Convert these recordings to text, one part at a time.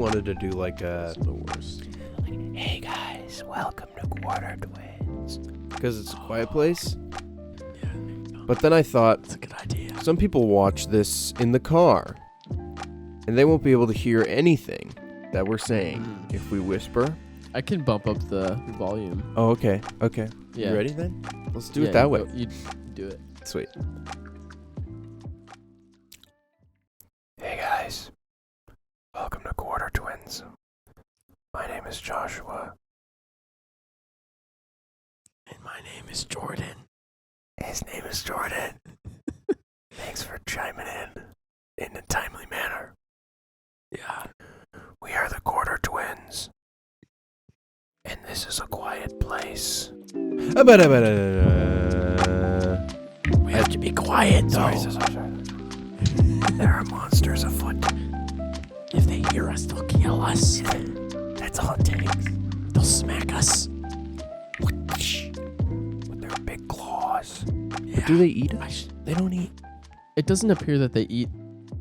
wanted to do like a, It's the worst. hey guys, welcome to Quarter Twins, because it's a quiet place. Yeah. But then I thought, That's a good idea. some people watch this in the car, and they won't be able to hear anything that we're saying if we whisper. I can bump up the volume. Oh, okay. Okay. Yeah. You ready then? Let's do it that way. You do it. Sweet. Hey guys. Welcome to Quarter Twins. My name is Joshua. And my name is Jordan. His name is Jordan. Thanks for chiming in a timely manner. Yeah. We are the Quarter Twins. And this is a quiet place. We have to be quiet, though. Sorry. There are monsters afoot. If they hear us, they'll kill us. That's all it takes. They'll smack us. With their big claws. Yeah. But do they eat us? They don't eat. It doesn't appear that they eat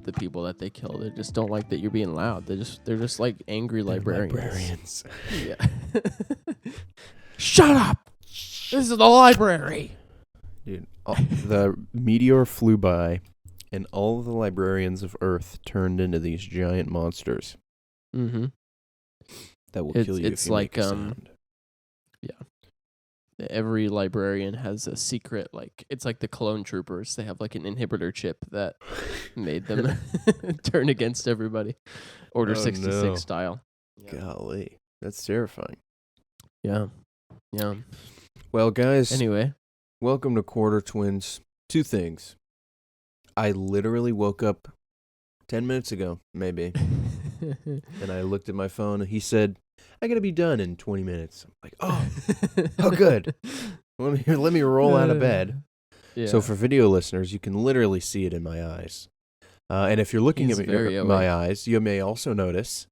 the people that they kill. They just don't like that you're being loud. They're just like angry librarians. Yeah. Shut up! This is the library. Dude, the meteor flew by, and all of the librarians of Earth turned into these giant monsters Mm-hmm. that will kill you It's if you like make a sound. Every librarian has a secret, like, it's like the clone troopers. They have like an inhibitor chip that made them turn against everybody. Order Oh, 66 no. style. Golly, that's terrifying. Yeah. Yeah. Well, guys, Anyway. welcome to Quarter Twins. Two things. I literally woke up 10 minutes ago, maybe, and I looked at my phone, and he said, I gotta be done in 20 minutes. I'm like, oh, good. Let me roll out of bed. Yeah. So for video listeners, you can literally see it in my eyes. And if you're looking He's at very my awake. eyes, you may also notice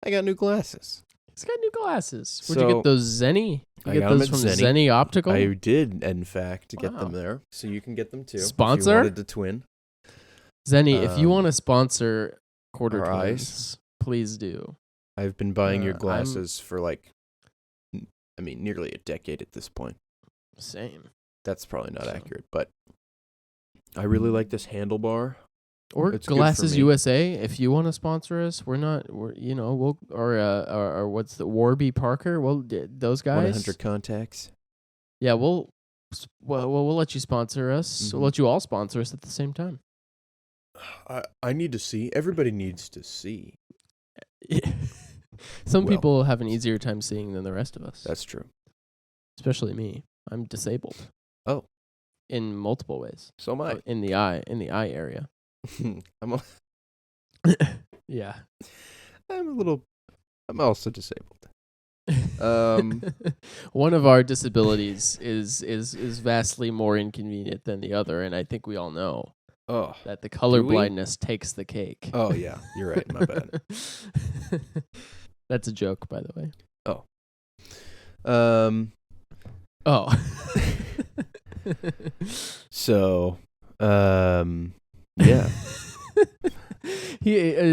I got new glasses. He's got new glasses. Where'd So, you get those Zenny? You I get got 'em those at from Zenny. Zenny Optical? I did, in fact, get them Wow. there. So you can get them too. If Sponsor? you wanted to twin. Zenny, if you Um, want to sponsor Quarter our Twins, eyes? please do. I've been buying your I'm- glasses for nearly a decade at this point. Same. That's probably not So- accurate, but I really like this handlebar. Or It's good for Glasses me. USA, if you want to sponsor us, we'll or what's the Warby Parker? Well, those guys. 100 contacts. Yeah, we'll let you sponsor us. We'll Mhm. let you all sponsor us at the same time. I need to see. Everybody needs to see. Some Well. people have an easier time seeing than the rest of us. That's true. Especially me. I'm disabled. Oh. In multiple ways. So am I. In the eye area. I'm Yeah. I'm also disabled. One of our disabilities is vastly more inconvenient than the other, and I think we all know Oh. that the color Do we? blindness takes the cake. Oh yeah, you're right. My bad. That's a joke, by the way. Um. Oh. So. Yeah.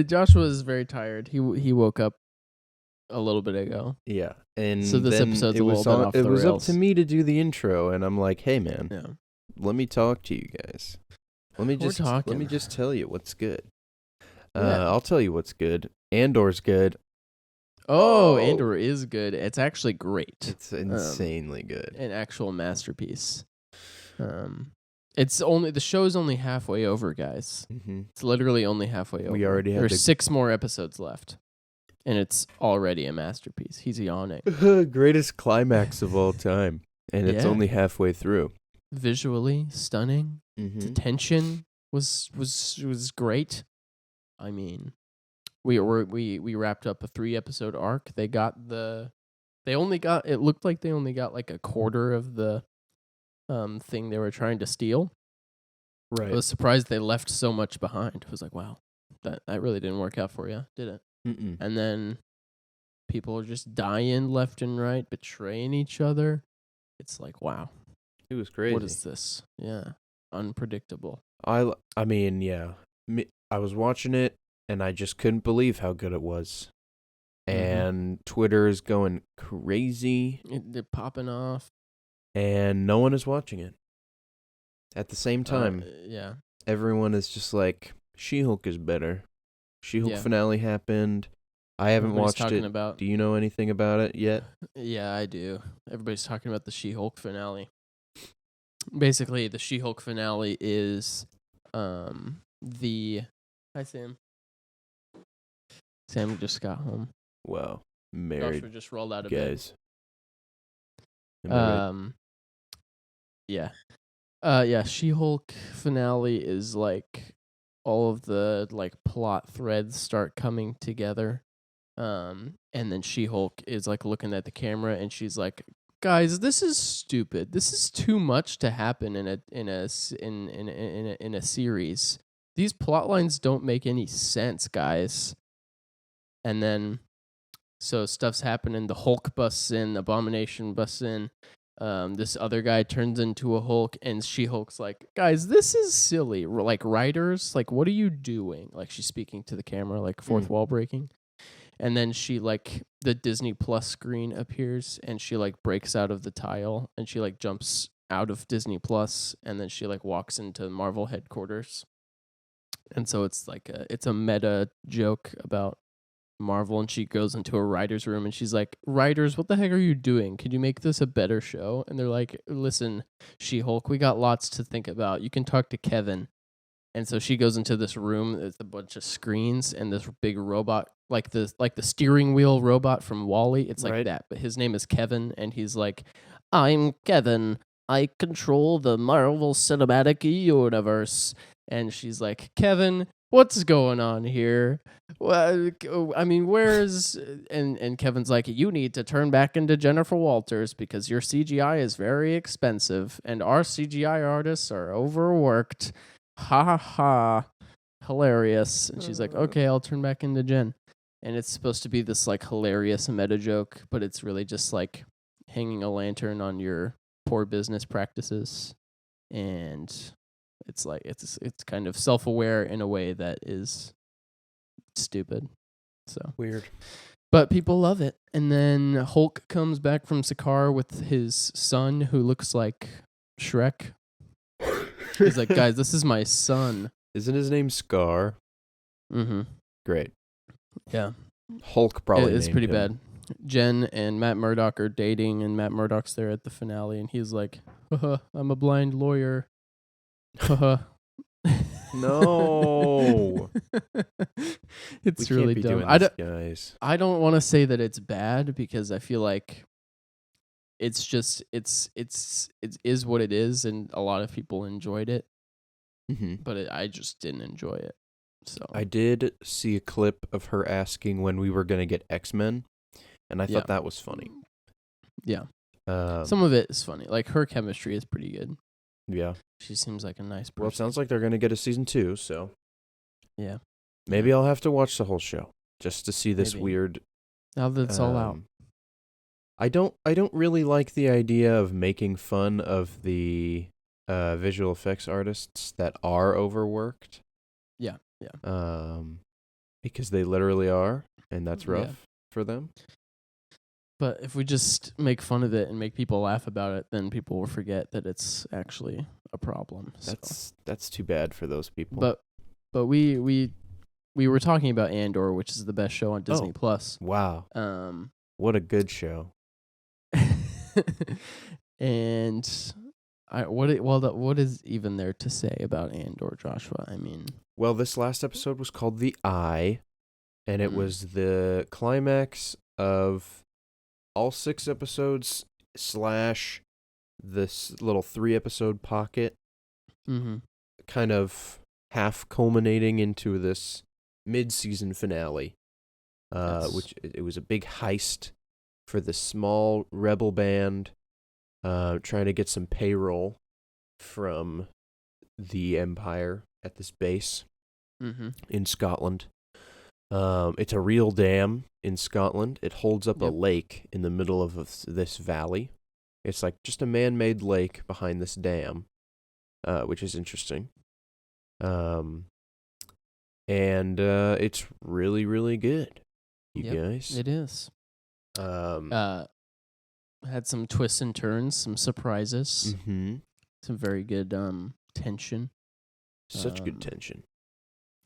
Joshua is very tired. He woke up a little bit ago. Yeah. And So this then episode's it a was little bit off it the was rails. up to me to do the intro, and I'm like, hey man, Yeah. let me talk to you guys. Let me We're just talking. tell you what's good. Yeah. I'll tell you what's good. Andor's good. Oh, Oh. Andor is good. It's actually great. It's insanely good. An actual masterpiece. The show's only halfway over, guys. Mm-hmm. It's literally only halfway over. We already had There's to- 6 more episodes left, and it's already a masterpiece. He's yawning. Greatest climax of all time, and it's Yeah. only halfway through. Visually stunning. The Mm-hmm. tension was great. I mean, we wrapped up a 3-episode arc. It looked like they only got like a quarter of the thing they were trying to steal. Right. I was surprised they left so much behind. I was like, wow, that really didn't work out for you, did it? Mm-mm. And then people are just dying left and right, betraying each other. It's like, wow, It was crazy. what is this? Yeah, unpredictable. I mean, yeah. I was watching it, and I just couldn't believe how good it was. Mm-hmm. and Twitter is going crazy, They're popping off. and no one is watching it. At the same Uh, time, yeah, everyone is just like, She-Hulk is better. She-Hulk yeah. finale happened. I haven't Everybody's watched talking it. about. Do you know anything about it yet? Yeah, I do. Everybody's talking about the She-Hulk finale. Basically, the She-Hulk finale is, the. Hi, Sam. Sam just got home. Wow. Married Joshua just rolled out of bed. guys. Am I right? Yeah. Yeah, She-Hulk finale is like all of the like plot threads start coming together. And then She-Hulk is like looking at the camera and she's like, "Guys, this is stupid. This is too much to happen in a series. These plot lines don't make any sense, guys." And then so stuff's happening. The Hulk busts in, Abomination busts in. This other guy turns into a Hulk, and She-Hulk's like, "Guys, this is silly. Like, writers, like, what are you doing?" Like, she's speaking to the camera, like fourth wall breaking. And then she like the Disney Plus screen appears, and she like breaks out of the tile, and she like jumps out of Disney Plus, and then she like walks into Marvel headquarters. And so it's like it's a meta joke about Marvel, and she goes into a writer's room and she's like, "Writers, what the heck are you doing? Could you make this a better show?" And they're like, "Listen, She-Hulk, we got lots to think about. You can talk to Kevin." And so she goes into this room. There's a bunch of screens and this big robot, like the steering wheel robot from Wall-E. It's like Right. that, but his name is Kevin, and he's like, "I'm Kevin. I control the Marvel Cinematic Universe." And she's like, "Kevin, what's going on here? Well, I mean, where's..." And Kevin's like, "You need to turn back into Jennifer Walters because your CGI is very expensive, and our CGI artists are overworked. Ha ha ha, hilarious." And she's like, "Okay, I'll turn back into Jen." And it's supposed to be this like hilarious meta joke, but it's really just like hanging a lantern on your poor business practices. And it's like it's kind of self-aware in a way that is stupid. So Weird. but people love it. And then Hulk comes back from Sakaar with his son who looks like Shrek. He's like, "Guys, this is my son." Isn't his name Scar? Mm-hmm. Great. Yeah. Hulk probably It's named pretty him. bad. Jen and Matt Murdock are dating, and Matt Murdock's there at the finale, and he's like, "Haha, I'm a blind lawyer." Haha. No. It's We really can't be dumb. doing this, guys. I don't want to say that it's bad because I feel like it's just it is what it is, and a lot of people enjoyed it, Mm-hmm. but I just didn't enjoy it. So I did see a clip of her asking when we were going to get X-Men, and I Yeah. thought that was funny. Yeah, Um, some of it is funny. Like her chemistry is pretty good. yeah. She seems like a nice person. Well, it sounds like they're going to get a season 2, so Yeah. maybe Yeah. I'll have to watch the whole show just to see this Maybe. weird. Now that it's all out. I don't really like the idea of making fun of the visual effects artists that are overworked. Yeah. Because they literally are, and that's rough Yeah. for them. But if we just make fun of it and make people laugh about it, then people will forget that it's actually a problem. So. That's too bad for those people. But we were talking about Andor, which is the best show on Disney Plus. Wow, what a good show. And what is even there to say about Andor, Joshua? I mean, Well, this last episode was called The Eye, and it was the climax of all 6 episodes / this little 3-episode pocket, kind of half culminating into this mid-season finale, Yes. which it was a big heist for this small rebel band trying to get some payroll from the Empire at this base in Scotland. It's a real dam in Scotland. It holds up a lake in the middle of this valley. It's like just a man-made lake behind this dam, which is interesting. And it's really, really good. you Yep, guys. it is. Had some twists and turns, some surprises, some very good tension. Such good tension.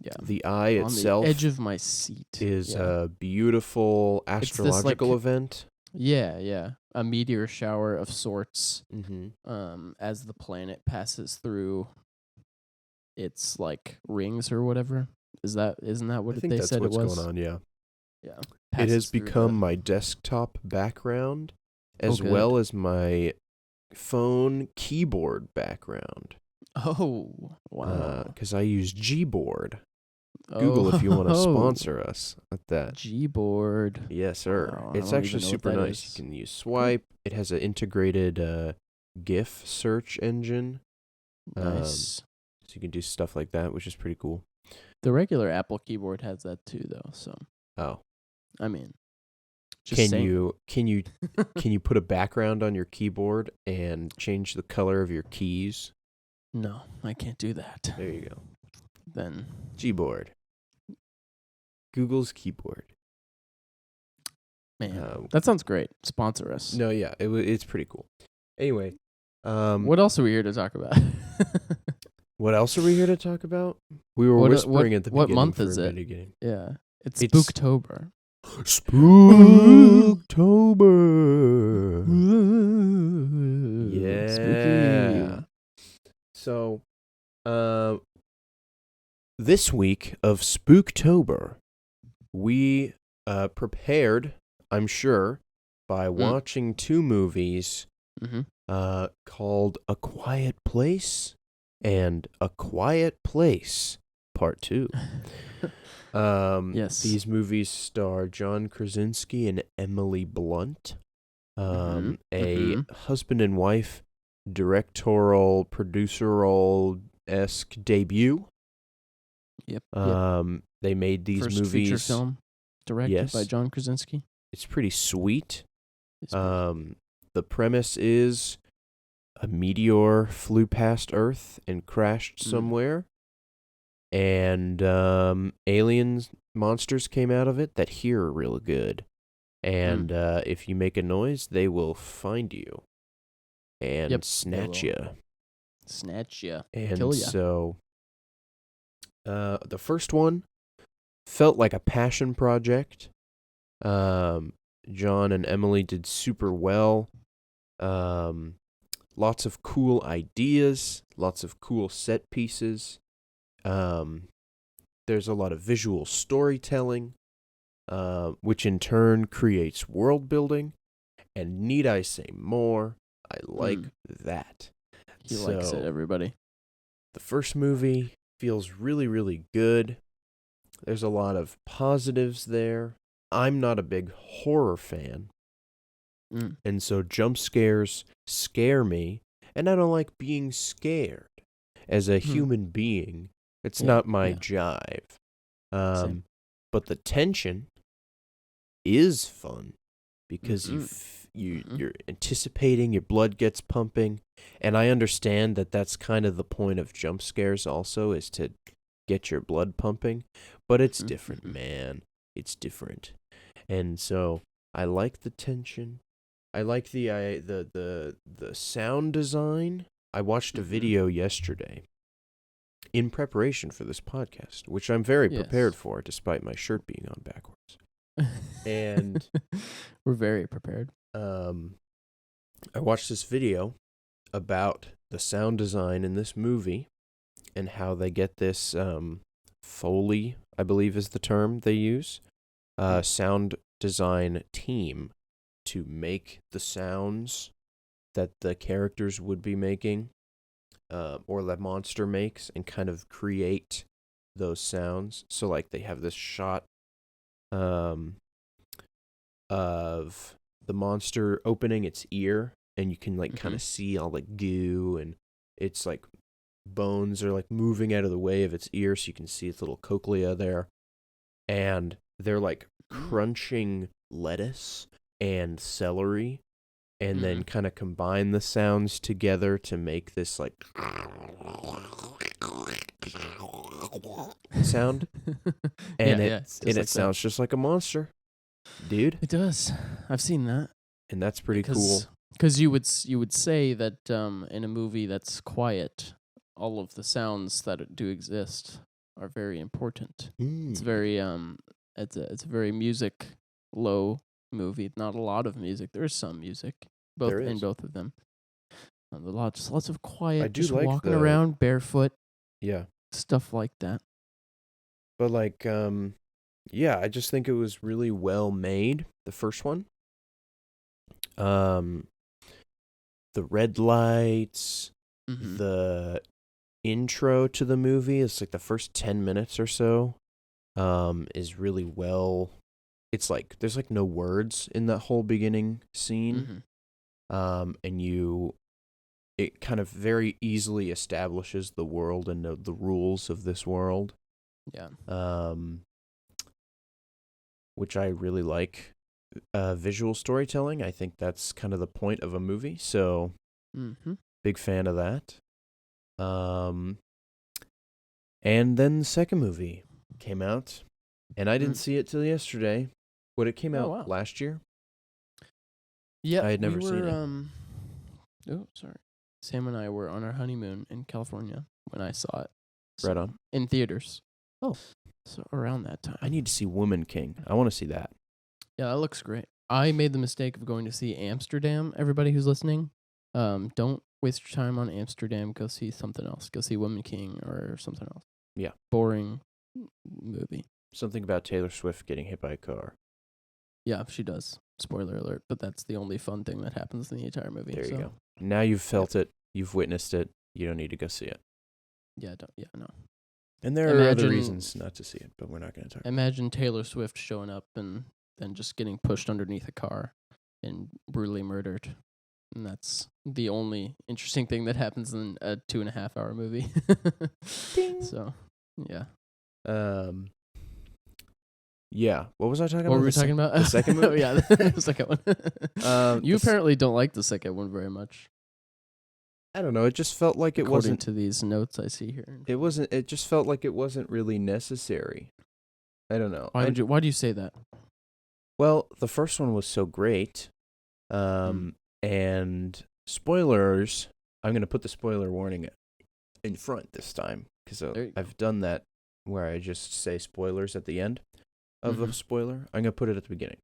Yeah. The eye On itself the edge of my seat. is a beautiful astrological event. Yeah. A meteor shower of sorts. Mm-hmm. As the planet passes through its like rings or whatever. Isn't that what I think they that's said what's it was? going on, yeah. Yeah. It has Passes through become the- my desktop background as good. well as my phone keyboard background. Oh, wow. Because I use Gboard. Google if you want to sponsor us at that. Gboard. Yes, sir. Wow, I It's don't actually even know what super that nice. is. You can use Swipe. It has an integrated GIF search engine. Nice. So you can do stuff like that, which is pretty cool. The regular Apple keyboard has that too, though. So, Oh, I mean, just saying. can you put a background on your keyboard and change the color of your keys? No, I can't do that. There you go. Then Gboard. Google's keyboard. Man, that sounds great. Sponsor us. No, yeah, it's pretty cool. Anyway, what else are we here to talk about? what else are we here to talk about? We were whispering at the beginning. What month for is it? beginning. Yeah, it's Spooktober. Spooktober. Yeah. Spooky. So, this week of Spooktober, we prepared, I'm sure, by watching two movies called A Quiet Place and A Quiet Place Part 2. Yes. These movies star John Krasinski and Emily Blunt, a husband and wife directorial, produceral-esque debut. Yep. They made these First movies. feature film directed by John Krasinski. It's pretty sweet. It's The premise is a meteor flew past Earth and crashed somewhere, and aliens, monsters came out of it that hear real good, and if you make a noise, they will find you and snatch you. Snatch you. And kill ya. So, the first one felt like a passion project. John and Emily did super well. Lots of cool ideas, lots of cool set pieces. There's a lot of visual storytelling, which in turn creates world building. And need I say more? I like that. He likes it, everybody. The first movie feels really, really good. There's a lot of positives there. I'm not a big horror fan. And so jump scares scare me. And I don't like being scared as a human being. It's not my jive. But the tension is fun because you're anticipating, your blood gets pumping. And I understand that that's kind of the point of jump scares also, is to get your blood pumping. But it's different, man. It's different. And so I like the tension. I like the sound design. I watched a video yesterday in preparation for this podcast, which I'm very prepared for, despite my shirt being on backwards. And we're very prepared. I watched this video about the sound design in this movie and how they get this Foley, I believe is the term they use, sound design team to make the sounds that the characters would be making, or the monster makes, and kind of create those sounds. So like they have this shot of the monster opening its ear, and you can like kind of see all the goo, and it's like bones are like moving out of the way of its ear, so you can see its little cochlea there. And they're like crunching lettuce and celery, and then kind of combine the sounds together to make this like sound. And it sounds just like a monster. dude. It does. I've seen that. And that's pretty cool. Because you would say that in a movie that's quiet, all of the sounds that do exist are very important. It's very it's a very music low movie. Not a lot of music. There is some music, in both of them. Lots of quiet. I do just like walking around barefoot. Yeah. Stuff like that. But like, yeah, I just think it was really well made. The first one. The red lights, the intro to the movie, it's like the first 10 minutes or so, is really well. It's like there's like no words in that whole beginning scene. And it kind of very easily establishes the world and the rules of this world. Yeah. Which I really like. Visual storytelling. I think that's kind of the point of a movie. So, big fan of that. And then the second movie came out, and I didn't see it till yesterday. It came out last year. Yeah, I had never seen it. Oh, sorry. Sam and I were on our honeymoon in California when I saw it. Right on. In theaters. Oh. So around that time. I need to see Woman King. I want to see that. Yeah, that looks great. I made the mistake of going to see Amsterdam. Everybody who's listening, don't waste your time on Amsterdam. Go see something else. Go see Woman King or something else. Yeah. Boring movie. Something about Taylor Swift getting hit by a car. Yeah, she does. Spoiler alert. But that's the only fun thing that happens in the entire movie. There you go. Now you've felt it. You've witnessed it. You don't need to go see it. Yeah, no. And there are other reasons not to see it, but we're not going to talk about it. Imagine Taylor Swift showing up and then just getting pushed underneath a car and brutally murdered. And that's the only interesting thing that happens in a 2.5 hour movie. Ding. So, yeah. Yeah. What was I talking about? What were we talking about? The second movie? Yeah, the second one. You apparently don't like the second one very much. I don't know. It just felt like it wasn't. According to these notes I see here. It just felt like it wasn't really necessary. I don't know. Why do you say that? Well, the first one was so great. And spoilers, I'm going to put the spoiler warning in front this time because I've done that where I just say spoilers at the end of a spoiler. I'm going to put it at the beginning.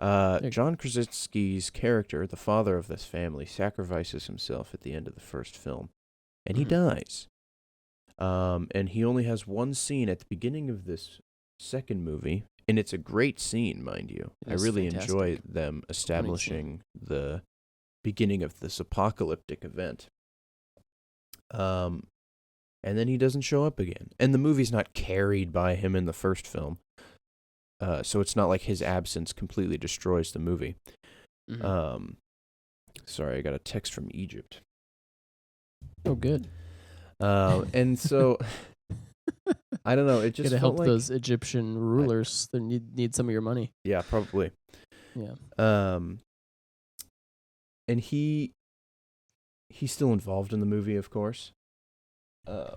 John Krasinski's character, the father of this family, sacrifices himself at the end of the first film, and he dies. And he only has one scene at the beginning of this second movie, and it's a great scene, mind you. I really enjoy them establishing the beginning of this apocalyptic event. And then he doesn't show up again. And the movie's not carried by him in the first film. So it's not like his absence completely destroys the movie. Sorry, I got a text from Egypt. Oh, good. And so I don't know. It just gotta felt help those Egyptian rulers. They need some of your money. Yeah, probably. Yeah. And he's still involved in the movie, of course.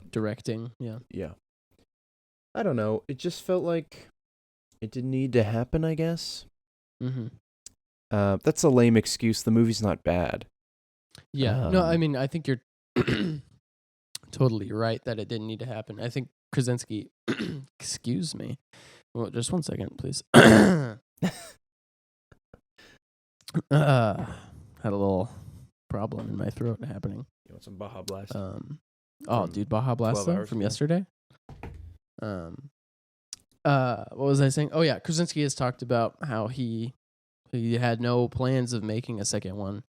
Directing. Yeah. Yeah. I don't know. It just felt like it didn't need to happen, I guess. That's a lame excuse. The movie's not bad. Yeah. No, I mean, I think you're totally right that it didn't need to happen. I think Krasinski, excuse me. Well, just 1 second, please. Had a little problem in my throat happening. You want some Baja Blast? Dude, Baja Blast from yesterday. What was I saying? Oh yeah, Krasinski has talked about how he had no plans of making a second one.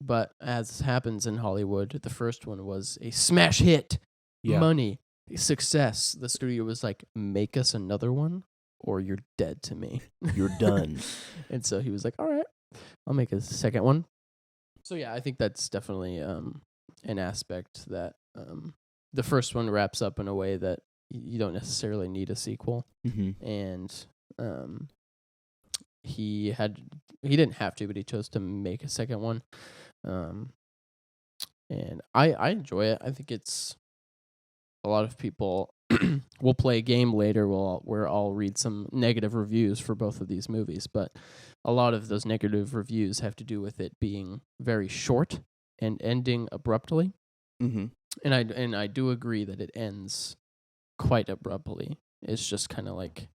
But as happens in Hollywood, the first one was a smash hit, money, success. The studio was like, make us another one or you're dead to me. You're done. And so he was like, all right, I'll make a second one. So yeah, I think that's definitely an aspect that the first one wraps up in a way that you don't necessarily need a sequel. And he didn't have to, but he chose to make a second one. And I enjoy it. I think it's a lot of people we'll play a game later where I'll read some negative reviews for both of these movies, but a lot of those negative reviews have to do with it being very short and ending abruptly. Mm-hmm. And I do agree that it ends quite abruptly. It's just kind of like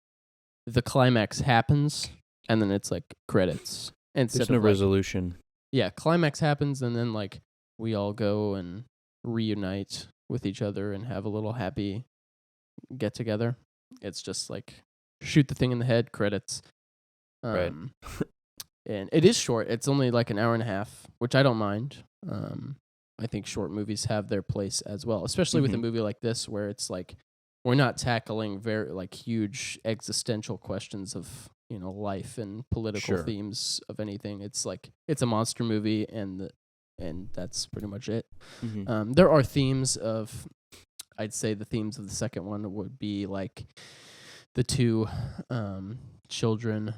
the climax happens and then it's like credits instead There's of no like, resolution. yeah, climax happens and then like we all go and reunite with each other and have a little happy get together. It's just like shoot the thing in the head, credits. Right. And it is short. It's only like an hour and a half, which I don't mind. I think short movies have their place as well, especially with a movie like this where it's like we're not tackling very like huge existential questions of, you know, life and political Sure. themes of anything. It's like it's a monster movie and that's pretty much it. Mm-hmm. There are themes of, I'd say the themes of the second one would be like the two children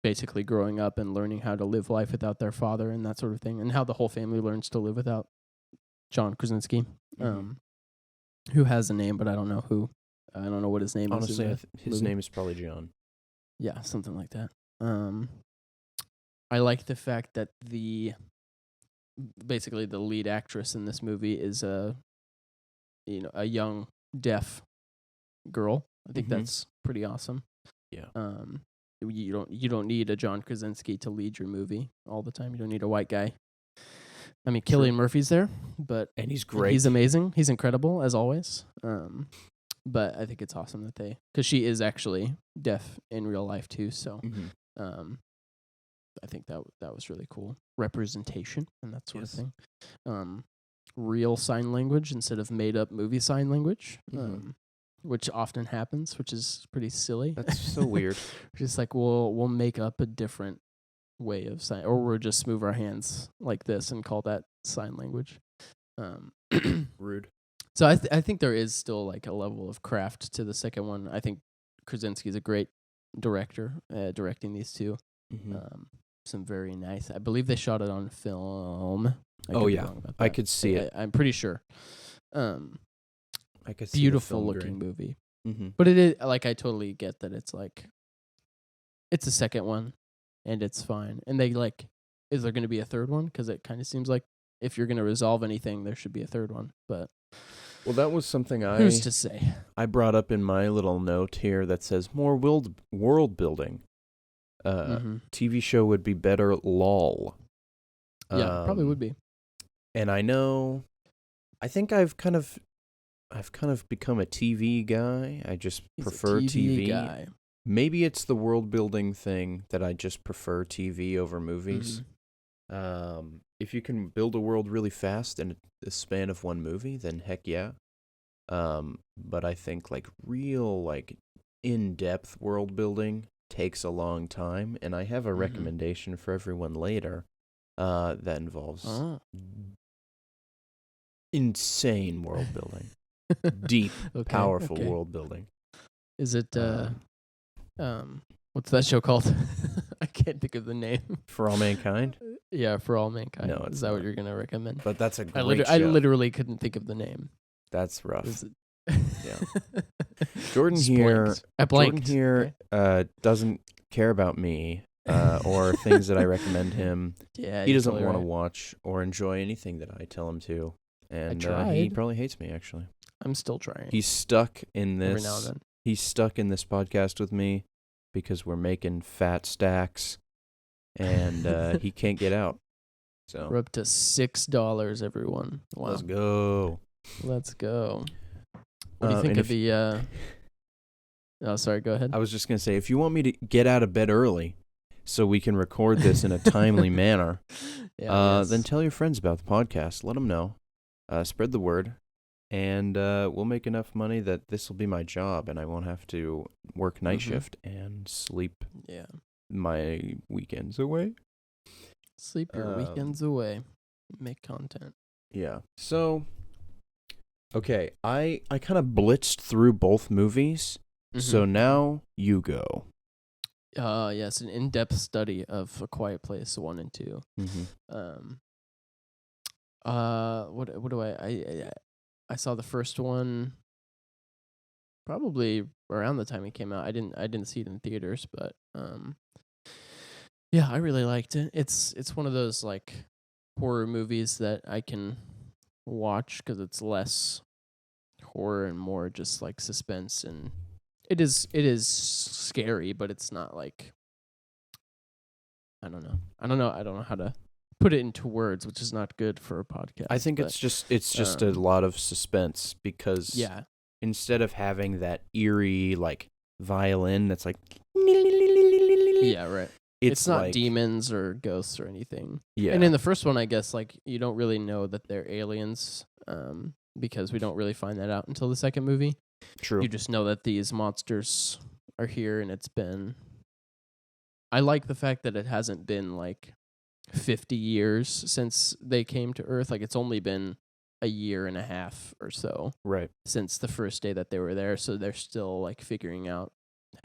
basically growing up and learning how to live life without their father and that sort of thing, and how the whole family learns to live without John Krasinski, who has a name, but I don't know who. I don't know what his name Honestly, is. his name is probably John. Yeah, something like that. I like the fact that basically the lead actress in this movie is a young deaf girl. I think that's pretty awesome. Yeah. You don't need a John Krasinski to lead your movie all the time. You don't need a white guy. I mean, Cillian Murphy's there, and he's great. He's amazing. He's incredible as always. But I think it's awesome that because she is actually deaf in real life too. So, I think that was really cool representation and that sort of thing. Real sign language instead of made up movie sign language. Which often happens, which is pretty silly. That's so weird. Just like we'll make up a different way of sign, or we'll just move our hands like this and call that sign language. Rude. So I think there is still like a level of craft to the second one. I think Krasinski's a great director, directing these two. Some very nice. I believe they shot it on film. I could see it. I'm pretty sure. I could see beautiful looking movie. Mm-hmm. But it is like I totally get that it's like it's a second one and it's fine. And they like, is there going to be a third one? Because it kind of seems like if you're going to resolve anything, there should be a third one. But well, that was something who's to say? I brought up in my little note here that says more world building. TV show would be better. Lol. Yeah, probably would be. And I think I've kind of become a TV guy. I just prefer TV. Guy. Maybe it's the world building thing that I just prefer TV over movies. If you can build a world really fast in the span of one movie, then heck yeah. But I think like real like in-depth world building takes a long time, and I have a recommendation for everyone later that involves insane world building. Deep, powerful world building. Is it what's that show called? I can't think of the name. For All Mankind? Yeah, For All Mankind. No, is that what you're gonna recommend? But that's a great show. I literally couldn't think of the name. That's rough. Yeah. Jordan here doesn't care about me or things that I recommend him. Yeah, he doesn't want to watch or enjoy anything that I tell him to. And he probably hates me, actually. I'm still trying. He's stuck in this. Every now and then. He's stuck in this podcast with me because we're making fat stacks, and he can't get out. So we're up to $6, everyone. Wow. Let's go. What do you think of the? Oh, sorry. Go ahead. I was just gonna say, if you want me to get out of bed early, so we can record this in a timely manner, then tell your friends about the podcast. Let them know. Spread the word. And we'll make enough money that this will be my job, and I won't have to work night shift and sleep my weekends away. Sleep your weekends away. Make content. Yeah. So, okay, I kind of blitzed through both movies, so now you go. Yes, an in-depth study of A Quiet Place 1 and 2. Mm-hmm. What do I saw the first one probably around the time it came out. I didn't see it in theaters, but yeah, I really liked it. It's one of those like horror movies that I can watch cuz it's less horror and more just like suspense, and it is scary, but it's not like I don't know. I don't know how to put it into words, which is not good for a podcast. I think but, it's just a lot of suspense because yeah. instead of having that eerie like violin that's like Yeah, right. It's not like demons or ghosts or anything. yeah. And in the first one, I guess like you don't really know that they're aliens, because we don't really find that out until the second movie. True. You just know that these monsters are here, and it's been. I like the fact that it hasn't been like 50 years since they came to Earth. Like it's only been a year and a half or so Right. since the first day that they were there. So they're still like figuring out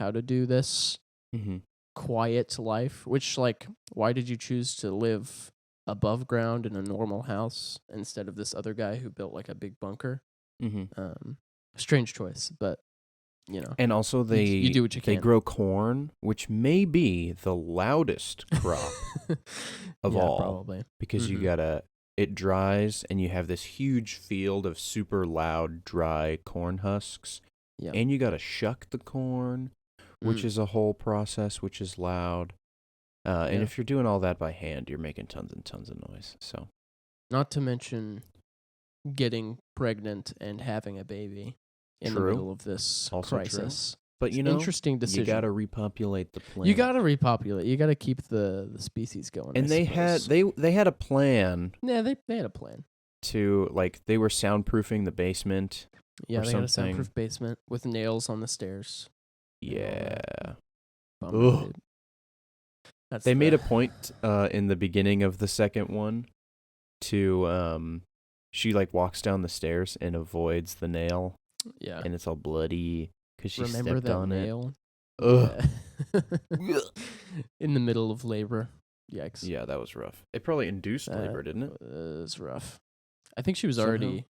how to do this Mm-hmm. quiet life. Which, like, why did you choose to live above ground in a normal house instead of this other guy who built like a big bunker? Mm-hmm. Strange choice, but And also you do what you they can. grow corn, which may be the loudest crop of yeah, all. probably. Because Mhm. it dries and you have this huge field of super loud dry corn husks. Yeah. And you gotta shuck the corn, which is a whole process, which is loud. And Yeah. if you're doing all that by hand, you're making tons and tons of noise. So Not to mention getting pregnant and having a baby in the True. middle of this Also true. crisis. But It's you an know, interesting decision. you gotta repopulate the planet. You gotta repopulate. You gotta keep the species going. And I they suppose. had a plan Yeah, they had a plan. to like they were soundproofing the basement. Yeah, or they had a something. soundproof basement with nails on the stairs. Yeah. Bummer, Ugh. dude. That's They made a point in the beginning of the second one to she like walks down the stairs and avoids the nail Yeah. and it's all bloody because she Remember stepped that on nail? it. Ugh. Yeah. In the middle of labor. Yikes. Yeah, that was rough. It probably induced labor, didn't it? Was rough. I think she was Somehow? already. I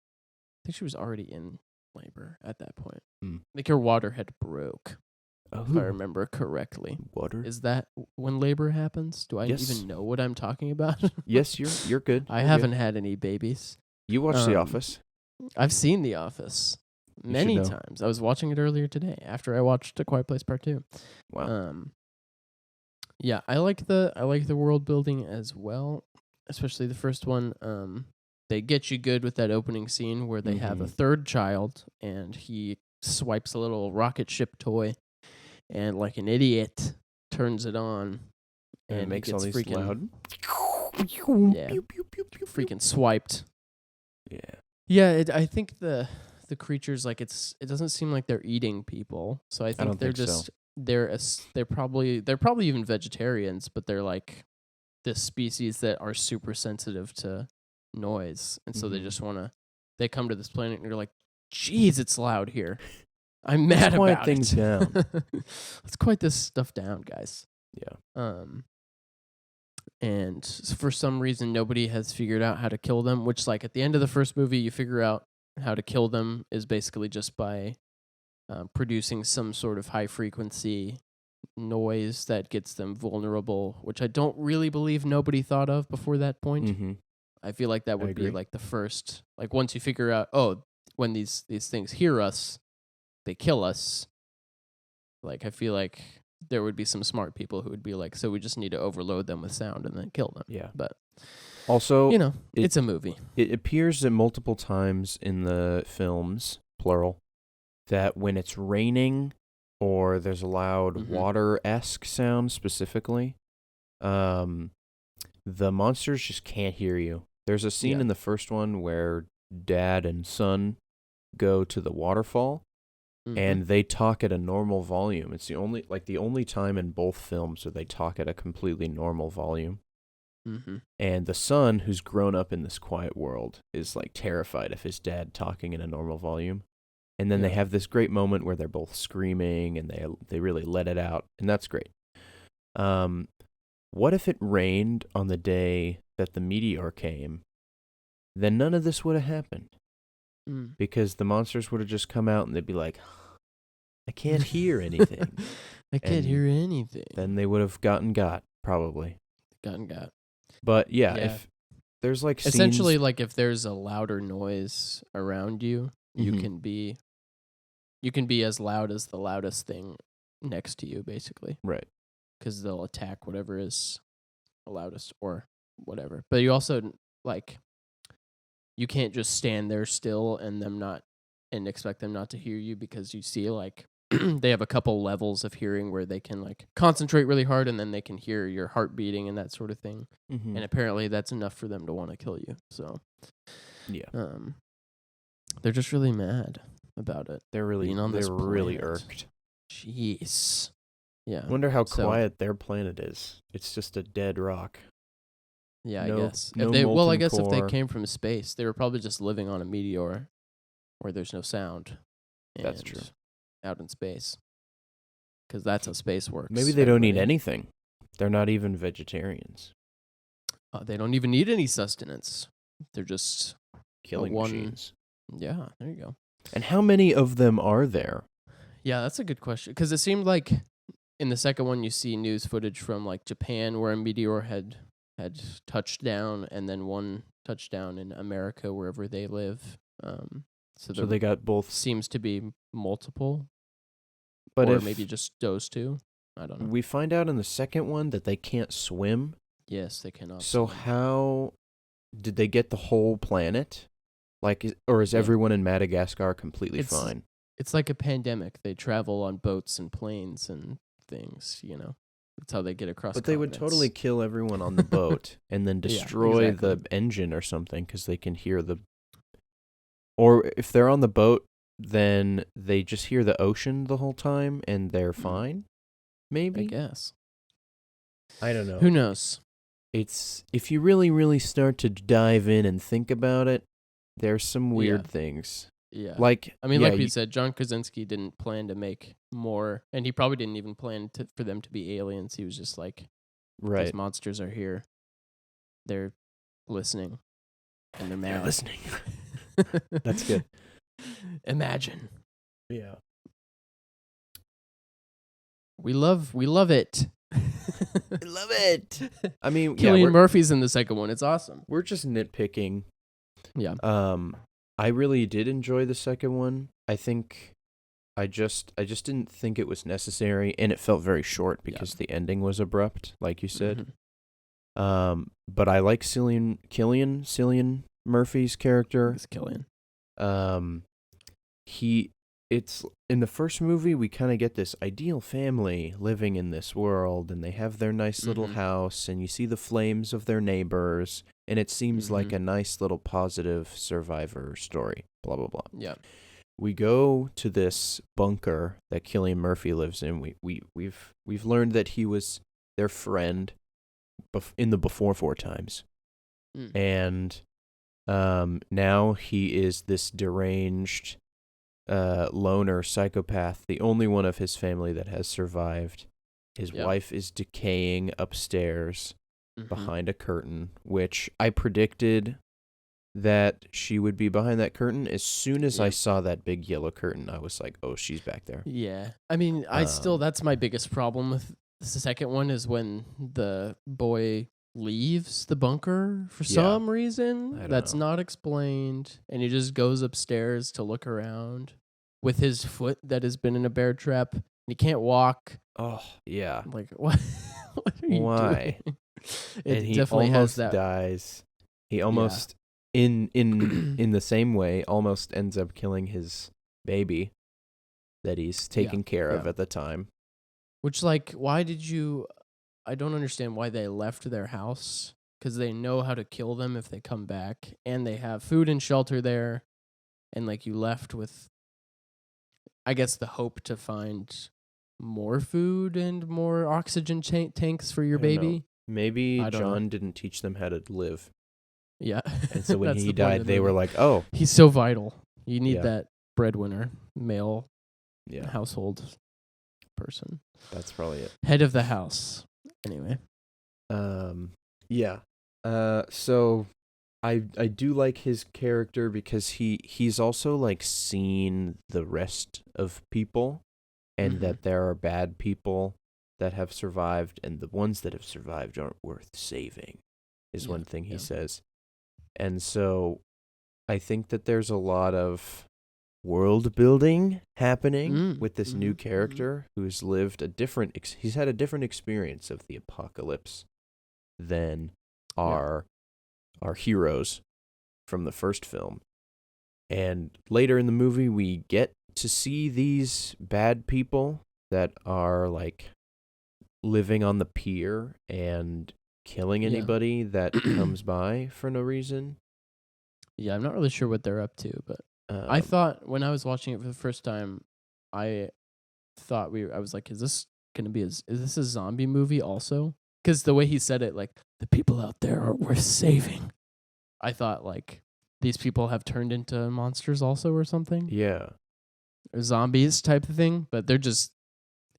think she was already in labor at that point. Hmm. Like her water had broke, if I Oh, remember correctly. water. Is that when labor happens? Do I Yes. even know what I'm talking about? Yes, you're good. I You're haven't good. had any babies. You watched The Office. I've seen The Office many know. times. I was watching it earlier today after I watched A Quiet Place Part 2. Wow. Yeah, I like the world building as well, especially the first one. They get you good with that opening scene where they have a Mhm. third child and he swipes a little rocket ship toy and like an idiot turns it on And it he makes all gets these freaking loud. Yeah. Pew, pew, pew, pew, pew. freaking swiped. Yeah. Yeah, I think the creatures like it doesn't seem like they're eating people. So I think don't they're think so. just they're probably even vegetarians, but they're like this species that are super sensitive to noise, and so they Mhm. just they come to this planet and you're like, "Jeez, it's loud here. I'm mad Let's quiet about things it. down." Let's quiet this stuff down, guys." Yeah. And for some reason nobody has figured out how to kill them, which like at the end of the first movie you figure out how to kill them is basically just by producing some sort of high frequency noise that gets them vulnerable, which I don't really believe nobody thought of before that point. Mm-hmm. I feel like that I would be agree. like the first, like once you figure out, oh, when these things hear us, they kill us. Like I feel like there would be some smart people who would be like, so we just need to overload them with sound and then kill them. Yeah. But Also, it's a movie. It appears that multiple times in the films, plural, that when it's raining or there's a loud water-esque sound specifically, the monsters just can't hear you. There's a scene in the first one where dad and son go to the waterfall and they talk at a normal volume. It's the only time in both films where they talk at a completely normal volume. And the son, who's grown up in this quiet world, is like terrified of his dad talking in a normal volume. And then they have this great moment where they're both screaming and they really let it out, and that's great. What if it rained on the day that the meteor came? Then none of this would have happened. because the monsters would have just come out and they'd be like, I can't hear anything. I can't And hear anything. Then they would have got, probably. Got. But yeah, Yeah. if there's like scenes... Essentially, like if there's a louder noise around you, you Mhm. can be as loud as the loudest thing next to you, basically, Right. because they'll attack whatever is the loudest or whatever. But you also like you can't just stand there still and expect them not to hear you, because you see like they have a couple levels of hearing where they can like concentrate really hard and then they can hear your heart beating and that sort of thing. Mm-hmm. And apparently that's enough for them to want to kill you. So Yeah. They're just really mad about it. They're really planet. irked. Jeez. Yeah. I wonder how So- quiet their planet is. It's just a dead rock. Yeah, I No- guess. no If they molten if they core. came from space, they were probably just living on a meteor where there's no sound. That's and true. Out in space. Because that's how space works. Maybe they don't eat everybody. anything. They're not even vegetarians. They don't even need any sustenance. They're just Killing one- machines. yeah, there you go. And how many of them are there? Yeah, that's a good question. Because it seemed like in the second one you see news footage from like Japan where a meteor had touched down, and then one touchdown in America wherever they live. So So they got both. seems to be multiple, But or if maybe just those two. I don't know. we find out in the second one that they can't swim, Yes, they cannot. so swim. how did they get the whole planet? Or is Yeah. everyone in Madagascar completely It's- fine? It's like a pandemic. They travel on boats and planes and things. That's how they get across. But they would totally continents. kill everyone on the boat and then Yeah, destroy exactly. the engine or something because they can hear the... Or if they're on the boat, then they just hear the ocean the whole time and they're fine? Maybe? I guess. I don't know. Who knows? It's... If you really, really start to dive in and think about it, there's some weird Yeah. things. Yeah. Like... I mean, yeah, like we said, John Krasinski didn't plan to make more, and he probably didn't even plan for them to be aliens. He was just like, Right. these monsters are here. They're listening, and they're mad. They're listening. That's good. Imagine. Yeah. We love it. I love it. I mean, Cillian yeah, Murphy's in the second one. It's awesome. we're just nitpicking. Yeah. I really did enjoy the second one. I think I just didn't think it was necessary, and it felt very short because the ending was abrupt, like you said. Mhm. But I like Cillian Murphy's character. It's Cillian. It's in the first movie we kind of get this ideal family living in this world, and they have their nice little Mhm. house, and you see the flames of their neighbors, and it seems like Mhm. a nice little positive survivor story. Blah blah blah. Yeah. We go to this bunker that Cillian Murphy lives in. We've learned that he was their friend in the Before Four times, Mm. and now he is this deranged loner psychopath, the only one of his family that has survived. His Yeah. wife is decaying upstairs Mhm. behind a curtain, which I predicted that she would be behind that curtain. As soon as I Yeah. saw that big yellow curtain, I was like, oh, she's back there. Yeah. I mean, that's my biggest problem with the second one is when the boy leaves the bunker for Yeah. some I reason don't that's know. not explained, and he just goes upstairs to look around with his foot that has been in a bear trap, and he can't walk. Oh, yeah. I'm like, what? What are you Why? doing? And It he definitely almost has that. dies. He almost, in the same way, almost ends up killing his baby that he's taking care of yeah. at the time. Which, like, why did you? I don't understand why they left their house, because they know how to kill them if they come back, and they have food and shelter there, and like you left with, I guess, the hope to find more food and more oxygen tanks for your I don't know. baby. Maybe I don't know. John didn't teach them how to live. Yeah, And so when That's he the point of died, the they were movie. like, oh, he's so vital. You need Yeah. that breadwinner, male yeah, household person, that's probably it. head of the house. Anyway, Yeah. So I do like his character because he's also like seen the rest of people, and Mm-hmm. that there are bad people that have survived, and the ones that have survived aren't worth saving, is Yeah. one thing he Yeah. says. And so I think that there's a lot of world building happening with this Mm-hmm. new Mm-hmm. character who's lived a different he's had a different experience of the apocalypse than Yeah. our heroes from the first film. And later in the movie we get to see these bad people that are like living on the pier and killing Yeah. anybody that comes by for no reason. Yeah, I'm not really sure what they're up to, but I Um, thought when I was watching it for the first time, I thought I was like, is this gonna be is this a zombie movie also? Because the way he said it, like the people out there are worth saving. I thought like these people have turned into monsters also or something, yeah, or zombies type of thing, but they're just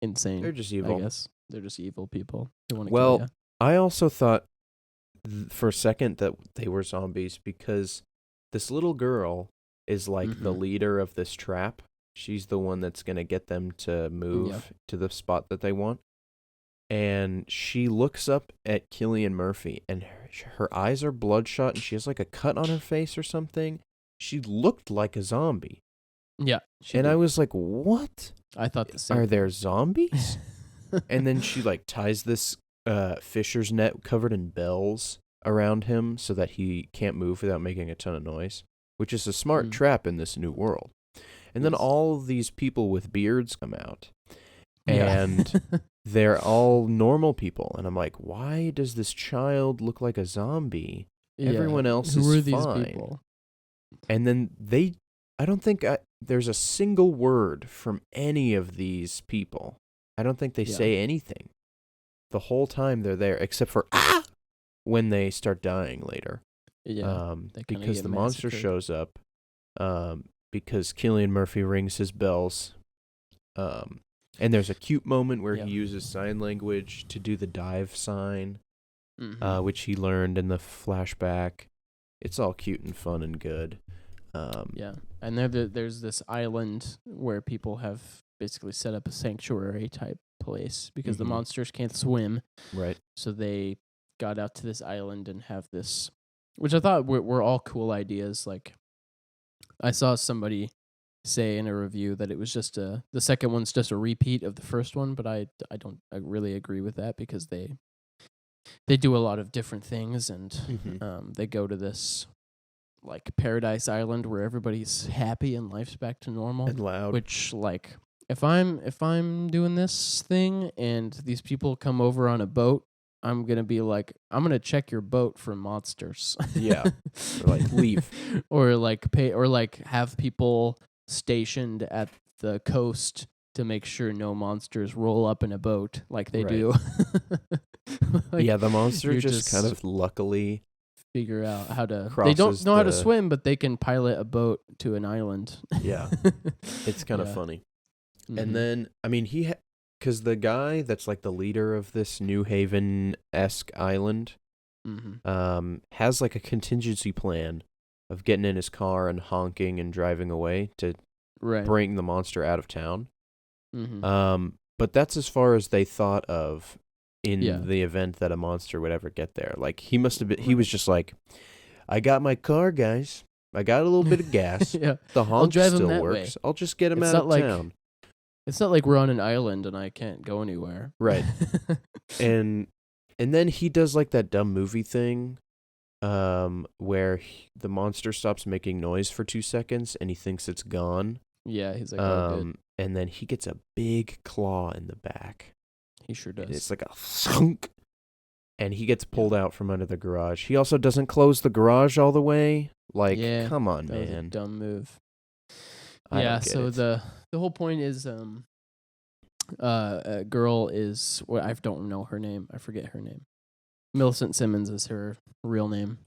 they're insane. just I evil. guess they're just evil people who want to kill Well, you. I also thought for a second that they were zombies because this little girl is like the Mm-hmm. leader of this trap. She's the one that's going to get them to Yeah. move to the spot that they want. And she looks up at Killian Murphy, and her eyes are bloodshot, and she has like a cut on her face or something. She looked like a zombie. Yeah. She And I did. was like, what? I thought the same. Are thing. there zombies? And then she like ties this fisher's net covered in bells around him so that he can't move without making a ton of noise, which is a smart Mm. trap in this new world. And then Yes. all of these people with beards come out, Yeah. and they're all normal people. And I'm like, why does this child look like a zombie? Yeah. Everyone else Who is are these fine. people? And then I don't think there's a single word from any of these people. I don't think they Yeah. say anything the whole time they're there, except for when they start dying later. Yeah. They kinda Because get the monster massacred. shows up. Because Killian Murphy rings his bells. And there's a cute moment where Yeah. he uses sign language to do the dive sign, Mm-hmm. which he learned in the flashback. It's all cute and fun and good. Yeah. And there's this island where people have basically set up a sanctuary type place because the Mhm. monsters can't swim. Right. So they got out to this island and have this, which I thought were all cool ideas. Like I saw somebody say in a review that it was just the second one's just a repeat of the first one, but I don't really agree with that because they do a lot of different things and Mhm. they go to this like paradise island where everybody's happy and life's back to normal. And loud. Which like if I'm doing this thing and these people come over on a boat, I'm gonna check your boat for monsters. Yeah. Or like leave. or like pay or like have people stationed at the coast to make sure no monsters roll up in a boat like they Right. do. Like, Yeah, the monster you're just kind of luckily figure out how to. They don't crosses know how to the- swim, but they can pilot a boat to an island. Yeah. It's kind of Yeah. funny. Mhm. And then, I mean, because the guy that's like the leader of this New Haven-esque island has like a contingency plan of getting in his car and honking and driving away to right. bring the monster out of town. Mm-hmm. But that's as far as they thought of in Yeah. the event that a monster would ever get there. Like he must have been, he was just like, I got my car, guys. I got a little bit of gas. Yeah. The honk drive him still that works. way. I'll just get him It's out not of like- town. It's not like we're on an island and I can't go anywhere. Right. And then he does like that dumb movie thing where the monster stops making noise for 2 seconds and he thinks it's gone. Yeah, he's like, oh, good. And then he gets a big claw in the back. He sure And does. it's like a thunk. And he gets pulled out from under the garage. He also doesn't close the garage all the way. Like, Yeah, come on, that was a man. dumb move. I Yeah, don't get so it. the whole point is a girl is I don't know her name. I forget her name. Millicent Simmons is her real name.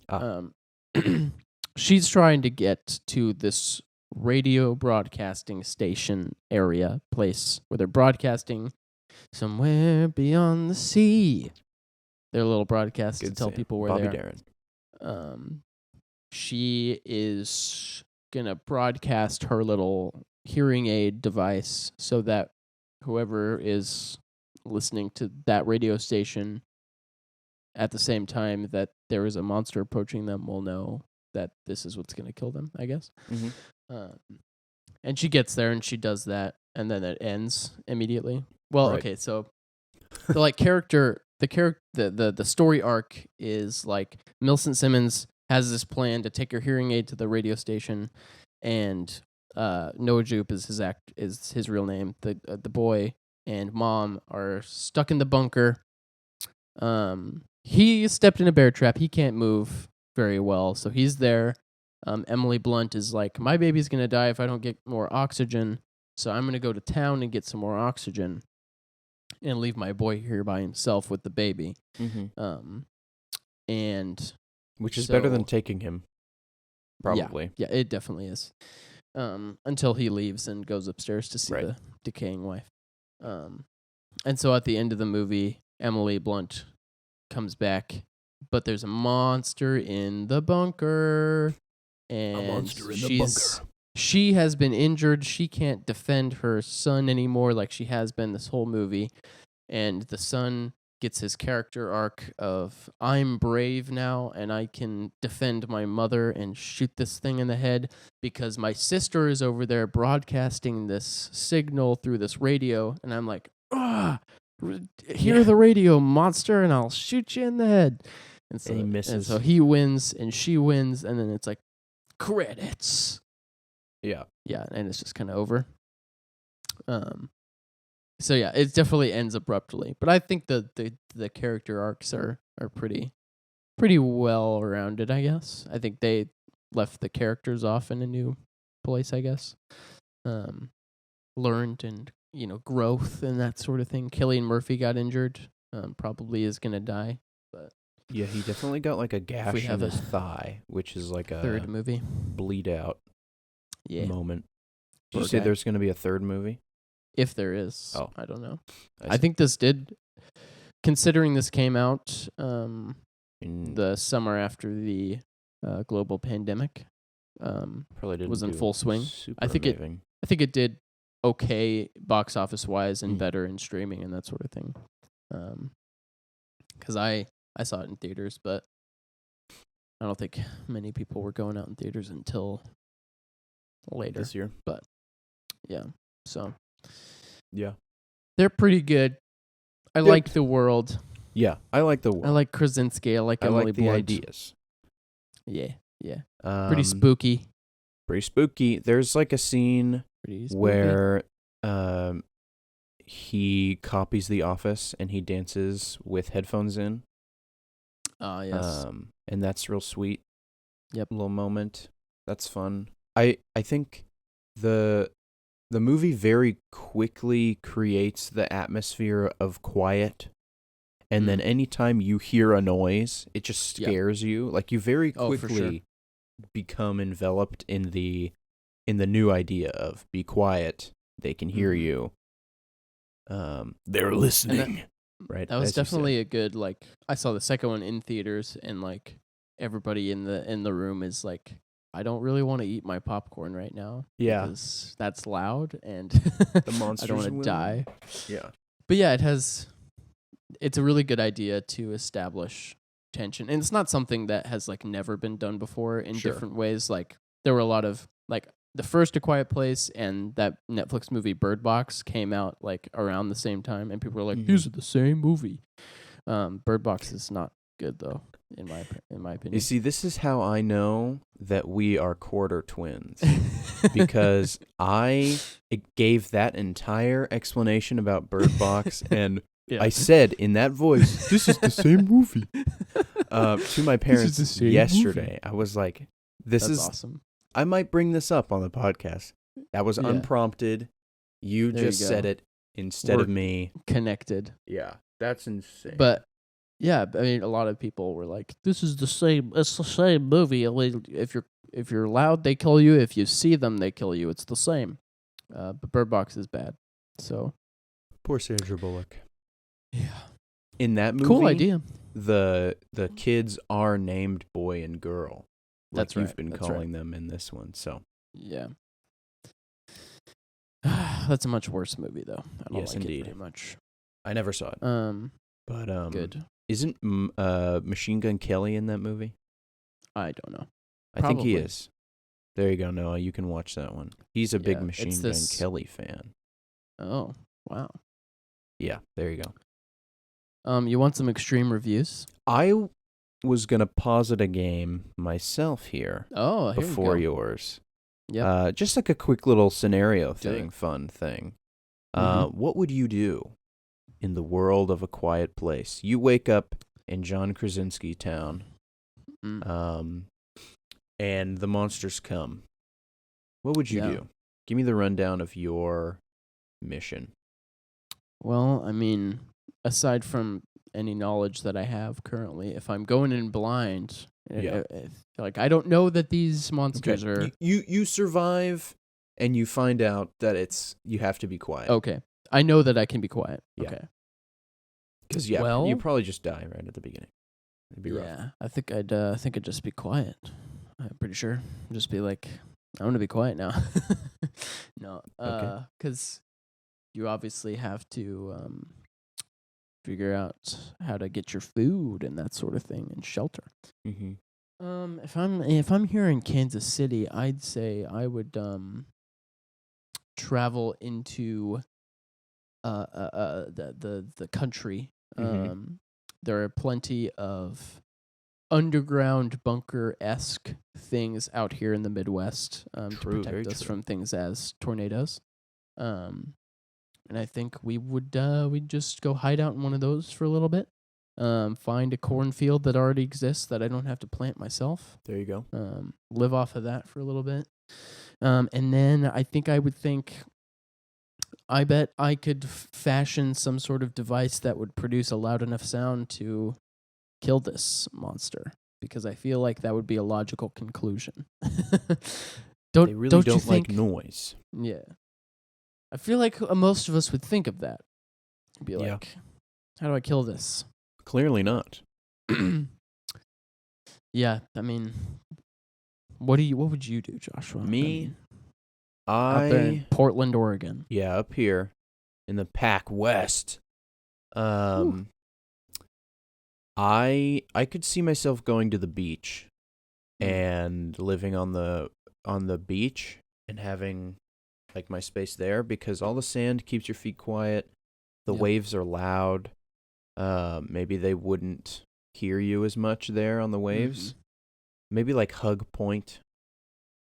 She's trying to get to this radio broadcasting station area place where they're broadcasting somewhere beyond the sea. Their little broadcast to Good tell save. people where Bobby they are. Darin. she is gonna broadcast her little hearing aid device so that whoever is listening to that radio station at the same time that there is a monster approaching them will know that this is what's gonna kill them, I guess. Um, and she gets there and she does that, and then it ends immediately. Well, Right. okay, so the story arc is like Millicent Simmons has this plan to take her hearing aid to the radio station, and Noah Jupe is his real name. The boy and mom are stuck in the bunker. He stepped in a bear trap. He can't move very well, so he's there. Emily Blunt is like, my baby's gonna die if I don't get more oxygen, so I'm gonna go to town and get some more oxygen, and leave my boy here by himself with the baby. And Which is better than so- taking him. Probably. yeah, it definitely is. Until he leaves and goes upstairs to see Right. the decaying wife. And so at the end of the movie, Emily Blunt comes back, but there's a monster in the bunker. And she has been injured. She can't defend her son anymore like she has been this whole movie. And the son gets his character arc of, I'm brave now and I can defend my mother and shoot this thing in the head because my sister is over there broadcasting this signal through this radio. And I'm like, hear the radio, monster, and I'll shoot you in the head. And so, And he misses. And so he wins and she wins. And then it's like, credits. Yeah. Yeah, and it's just kind of over. So yeah, it definitely ends abruptly. But I think the character arcs are pretty well rounded, I guess. I think they left the characters off in a new place, I guess. Learned and, growth and that sort of thing. Cillian Murphy got injured. Probably is gonna die. But Yeah, he definitely got like a gash in have his a thigh, which is like a third movie. bleed out moment. Did Poor you say guy. there's going to be a third movie? If there is. Oh. I don't know. I I think this did, considering this came out In- the summer after the global pandemic, probably didn't was in do full swing. super I think it- amazing. I think it did okay box office wise and Mm. better in streaming and that sort of thing. Because I saw it in theaters, but I don't think many people were going out in theaters until later. This year. Yeah, so Yeah. they're pretty good. I Yep. like the world. Yeah, I like the world. I like Krasinski. I like I Emily like the Blunt. ideas. Yeah. Um, Pretty spooky. Pretty spooky. There's like a scene Pretty spooky. where he copies The Office and he dances with headphones in. Yes. And that's real sweet. Yep. Little moment. That's fun. I think the movie very quickly creates the atmosphere of quiet. And then anytime you hear a noise, it just Yeah. scares you. Like you very Oh, for quickly sure. become enveloped in the new idea of be quiet, they can hear Mhm. you. They're listening. Right. That was as you said. definitely a good, like, I saw the second one in theaters and like everybody in the room is like, I don't really want to eat my popcorn right now. Yeah. Because that's loud and The I monsters don't want will. to die. Yeah. But yeah, it's a really good idea to establish tension. And it's not something that has like never been done before in Sure. different ways. Like there were a lot of like the first A Quiet Place and that Netflix movie Bird Box came out like around the same time and people were like, Mhm. these are the same movie. Bird Box is not good though, in my opinion. You see, this is how I know that we are quarter twins. Because it gave that entire explanation about Bird Box and Yeah. I said in that voice, this is the same movie. To my parents the same yesterday. I was like, this That's is awesome. I might bring this up on the podcast. That was Yeah. unprompted. You There you just said go. it instead of We're- me. Connected. Yeah, that's insane. But yeah, I mean, a lot of people were like, "This is the same. It's the same movie. If you're loud, they kill you. If you see them, they kill you. It's the same." But Bird Box is bad. So poor Sandra Bullock. yeah, In that movie, cool idea. the kids are named boy and girl. like That's you've right. been That's calling them in this one. So Yeah. That's a much worse movie, though. I don't yes, like indeed. it very much. I never saw it, but Good. isn't Machine Gun Kelly in that movie? I don't know. I think he Probably. is. There you go, Noah. You can watch that one. He's a big Yeah, it's Machine Gun this. Kelly fan. Oh, wow. Yeah, there you go. You want some extreme reviews? I was gonna posit a game myself here Oh, here before we go. yours. Yep. Just like a quick little scenario Do thing, it. fun thing. Mhm. What would you do in the world of A Quiet Place? You wake up in John Krasinski town, Mm. and the monsters come. What would you Yeah. do? Give me the rundown of your mission. Well, I mean, aside from any knowledge that I have currently, if I'm going in blind, Yeah. like I don't know that these monsters are You survive, and you find out that you have to be quiet. okay. I know that I can be quiet. Yeah. Okay. Because Well, you probably just die right at the beginning. It'd be rough. yeah, I think I'd just be quiet. I'm pretty sure. Just be like, I'm gonna be quiet now. No, Okay. because you obviously have to figure out how to get your food and that sort of thing and shelter. Mm-hmm. If I'm here in Kansas City, I'd say I would travel into the country. Mhm. There are plenty of underground bunker-esque things out here in the Midwest to True, very protect us true. from things as tornadoes. And I think we'd just go hide out in one of those for a little bit. Find a cornfield that already exists that I don't have to plant myself. There you go. Live off of that for a little bit. And then I think I bet I could fashion some sort of device that would produce a loud enough sound to kill this monster, because I feel like that would be a logical conclusion. They really don't don't you think? like noise. Yeah. I feel like most of us would think of that. Be Yeah. like, how do I kill this? Clearly not. Yeah, I mean, what would you do, Joshua? Me, Out there in Portland, Oregon. yeah, up here in the Pac West. I could see myself going to the beach and living on the beach and having like my space there, because all the sand keeps your feet quiet. The Yep. waves are loud. Maybe they wouldn't hear you as much there on the waves. Maybe like Hug Point.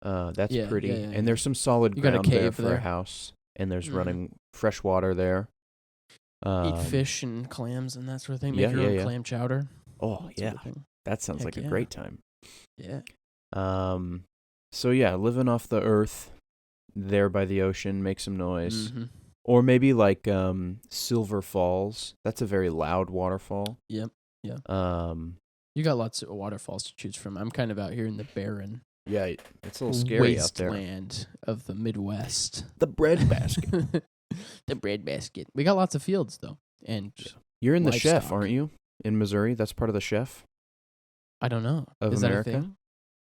That's Yeah, pretty. yeah, And yeah. there's some solid You got a ground there cave for there. a house, and there's Mhm. running fresh water there. Eat fish and clams and that sort of thing. yeah, Make your yeah, own yeah. clam chowder. Oh, That sort yeah. of thing. That sounds Heck like a yeah. great time. Yeah. So yeah, living off the earth there by the ocean, make some noise. Mhm. Or maybe like Silver Falls. That's a very loud waterfall. Yep. Yeah. Um, You got lots of waterfalls to choose from. I'm kind of out here in the barren yeah, it's a little scary out there. wasteland of the Midwest. The breadbasket. The breadbasket. We got lots of fields though, and You're in the Chef, livestock. aren't you? In Missouri, that's part of the Chef I don't know. of Is America. that a thing?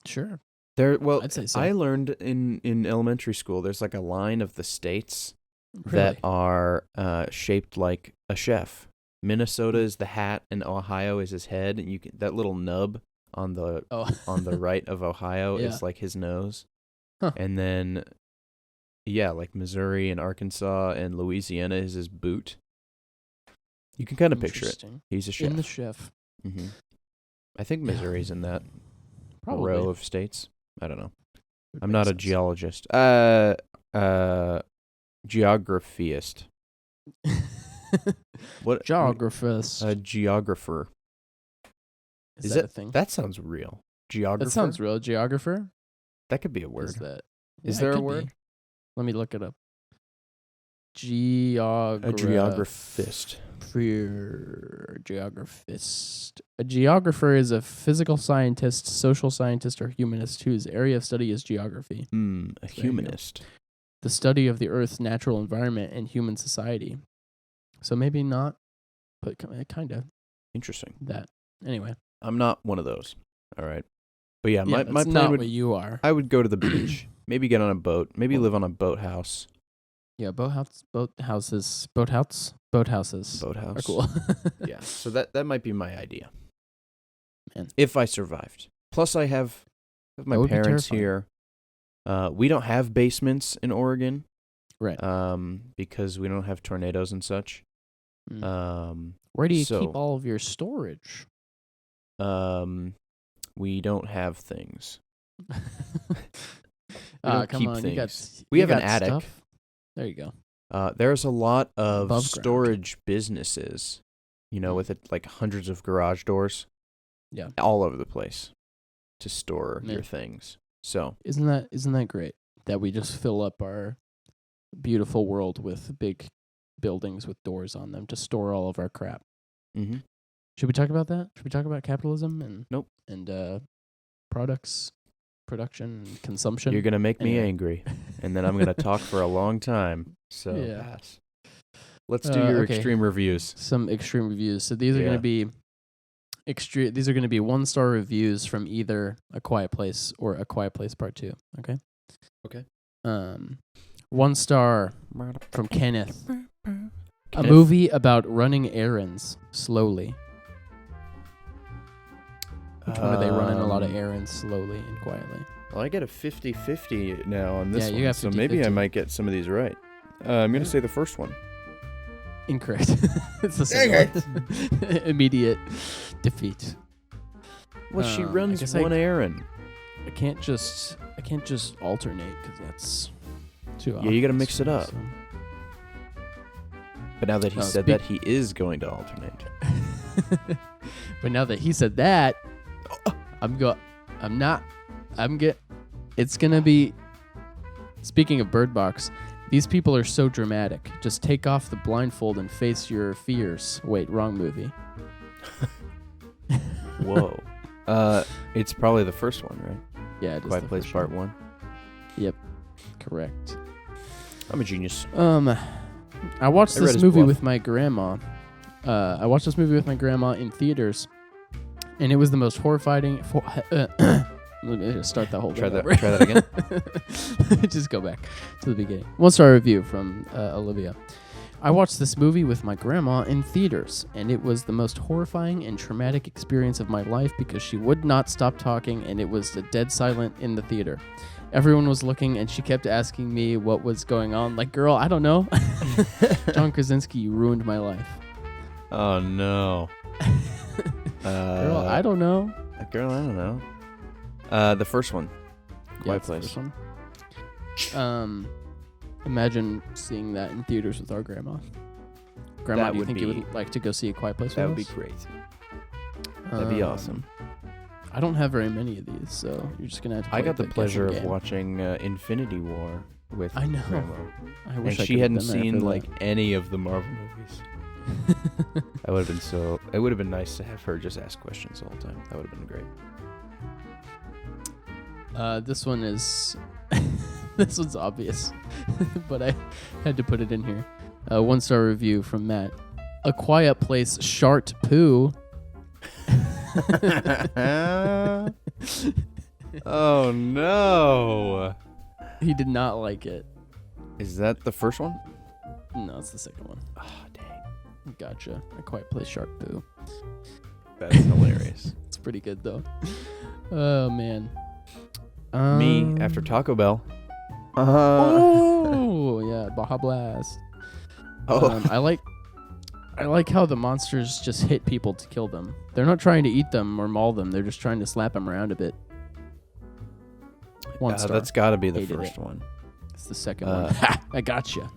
Sure. There, well, I'd say so. I learned in elementary school. There's like a line of the states Really? that are shaped like a chef. Minnesota is the hat, and Ohio is his head, and that little nub on the on the right of Ohio Yeah. is like his nose. Huh. And then yeah, like Missouri and Arkansas and Louisiana is his boot. You can kind of picture it. Interesting. He's a chef. In the Chef. Mm-hmm. I think Missouri's in that Probably. row of states. I don't know. Would I'm make not a sense. geologist. Geographist. What? Geographist. A geographer. Is that a thing? That sounds real. Geographer. That sounds real. Geographer? That could be a word. Is that? Is Yeah, there it a could word? be. Let me look it up. A geographist. Geographist. A geographer is a physical scientist, social scientist, or humanist whose area of study is geography, A There you go. humanist. the study of the Earth's natural environment and human society. So maybe not, but kind of Interesting. that. Anyway. I'm not one of those. All right. But yeah, Yeah, my that's plan not would what you are. I would go to the beach, maybe get on a boat, maybe live on a boathouse. Yeah, boathouses are cool. Yeah, so that might be my idea. Man. If I survived. Plus, I have my That would be parents terrifying. here. We don't have basements in Oregon. Right. Because we don't have tornadoes and such. Where do you so, keep all of your storage? We don't have things. Come keep on, things. we have an attic. Stuff? There you go. There's a lot of Above storage businesses, with it like hundreds of garage doors. Yeah. All over the place to store Yeah. your things. So isn't that great that we just fill up our beautiful world with big buildings with doors on them to store all of our crap? Mm-hmm. Should we talk about that? Should we talk about capitalism and nope and products, production, and consumption? You're gonna make me angry, and then I'm gonna talk for a long time. So pass. Let's do your extreme reviews. Some extreme reviews. So these are gonna be extreme. These are gonna be 1-star reviews from either A Quiet Place or A Quiet Place Part 2. Okay. Okay. 1 star from Kenneth. A movie about running errands slowly. Which one are they running a lot of errands slowly and quietly? Well, I get a 50-50 now on this one, you got so maybe I might get some of these right. I'm going to say the first one. Incorrect. It's the second one. Immediate defeat. Well, she runs one errand. I can't just alternate because that's too obvious. Yeah, you got to mix it up. So. But now that he said that, he is going to alternate. But now that he said that, it's going to be, speaking of Bird Box, these people are so dramatic. Just take off the blindfold and face your fears. Wait, wrong movie. Whoa. It's probably the first one, right? Yeah, it is. Quiet Place Part 1. Yep. Correct. I'm a genius. I watched this movie with my grandma. I watched this movie with my grandma in theaters, and it was the most horrifying. Let me just start that whole Try thing that. Try that again. Just go back to the beginning. 1-star review from Olivia. I watched this movie with my grandma in theaters, and it was the most horrifying and traumatic experience of my life because she would not stop talking, and it was dead silent in the theater. Everyone was looking, and she kept asking me what was going on. Like, girl, I don't know. John Krasinski, you ruined my life. Oh, no. Girl, I don't know. Girl, I don't know. The first one. Quiet Place. The first one. Imagine seeing that in theaters with our grandma. Grandma, do you think you would like to go see A Quiet Place with us? That would be great. That'd be awesome. I don't have very many of these, so you're just going to have to play I got the pleasure of game. watching Infinity War with Grandma. I wish and she hadn't seen any of the Marvel movies. It would have been nice to have her just ask questions the whole time. That would have been great. This one is this one's obvious, but I had to put it in here. 1-star review from Matt. A Quiet Place Shart Poo. Oh no. He did not like it. Is that the first one? No, it's the second one. Oh, dang. Gotcha. A Quiet Place Shark Poo. That's hilarious. It's pretty good, though. Oh, man. Me, after Taco Bell. Oh, yeah. Baja Blast. Oh. I like how the monsters just hit people to kill them. They're not trying to eat them or maul them. They're just trying to slap them around a bit. 1 star. That's got to be the Hated first one. It's the second one. Ha! I gotcha.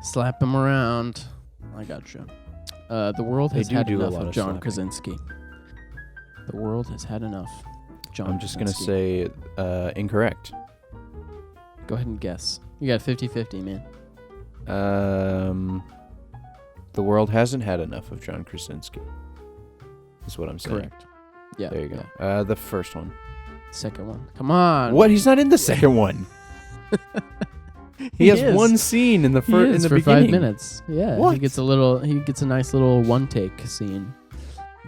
Slap them around. I gotcha. The world has had enough of John Krasinski. The world has had enough. John I'm just going to say incorrect. Go ahead and guess. You got 50-50, man. The world hasn't had enough of John Krasinski. That's what I'm saying. Correct. Yeah. There you go. Yeah. The first one. Second one. Come on. What? He's not in the second one. He has one scene in the first in the for beginning. 5 minutes. Yeah. What? He gets a nice little one take scene.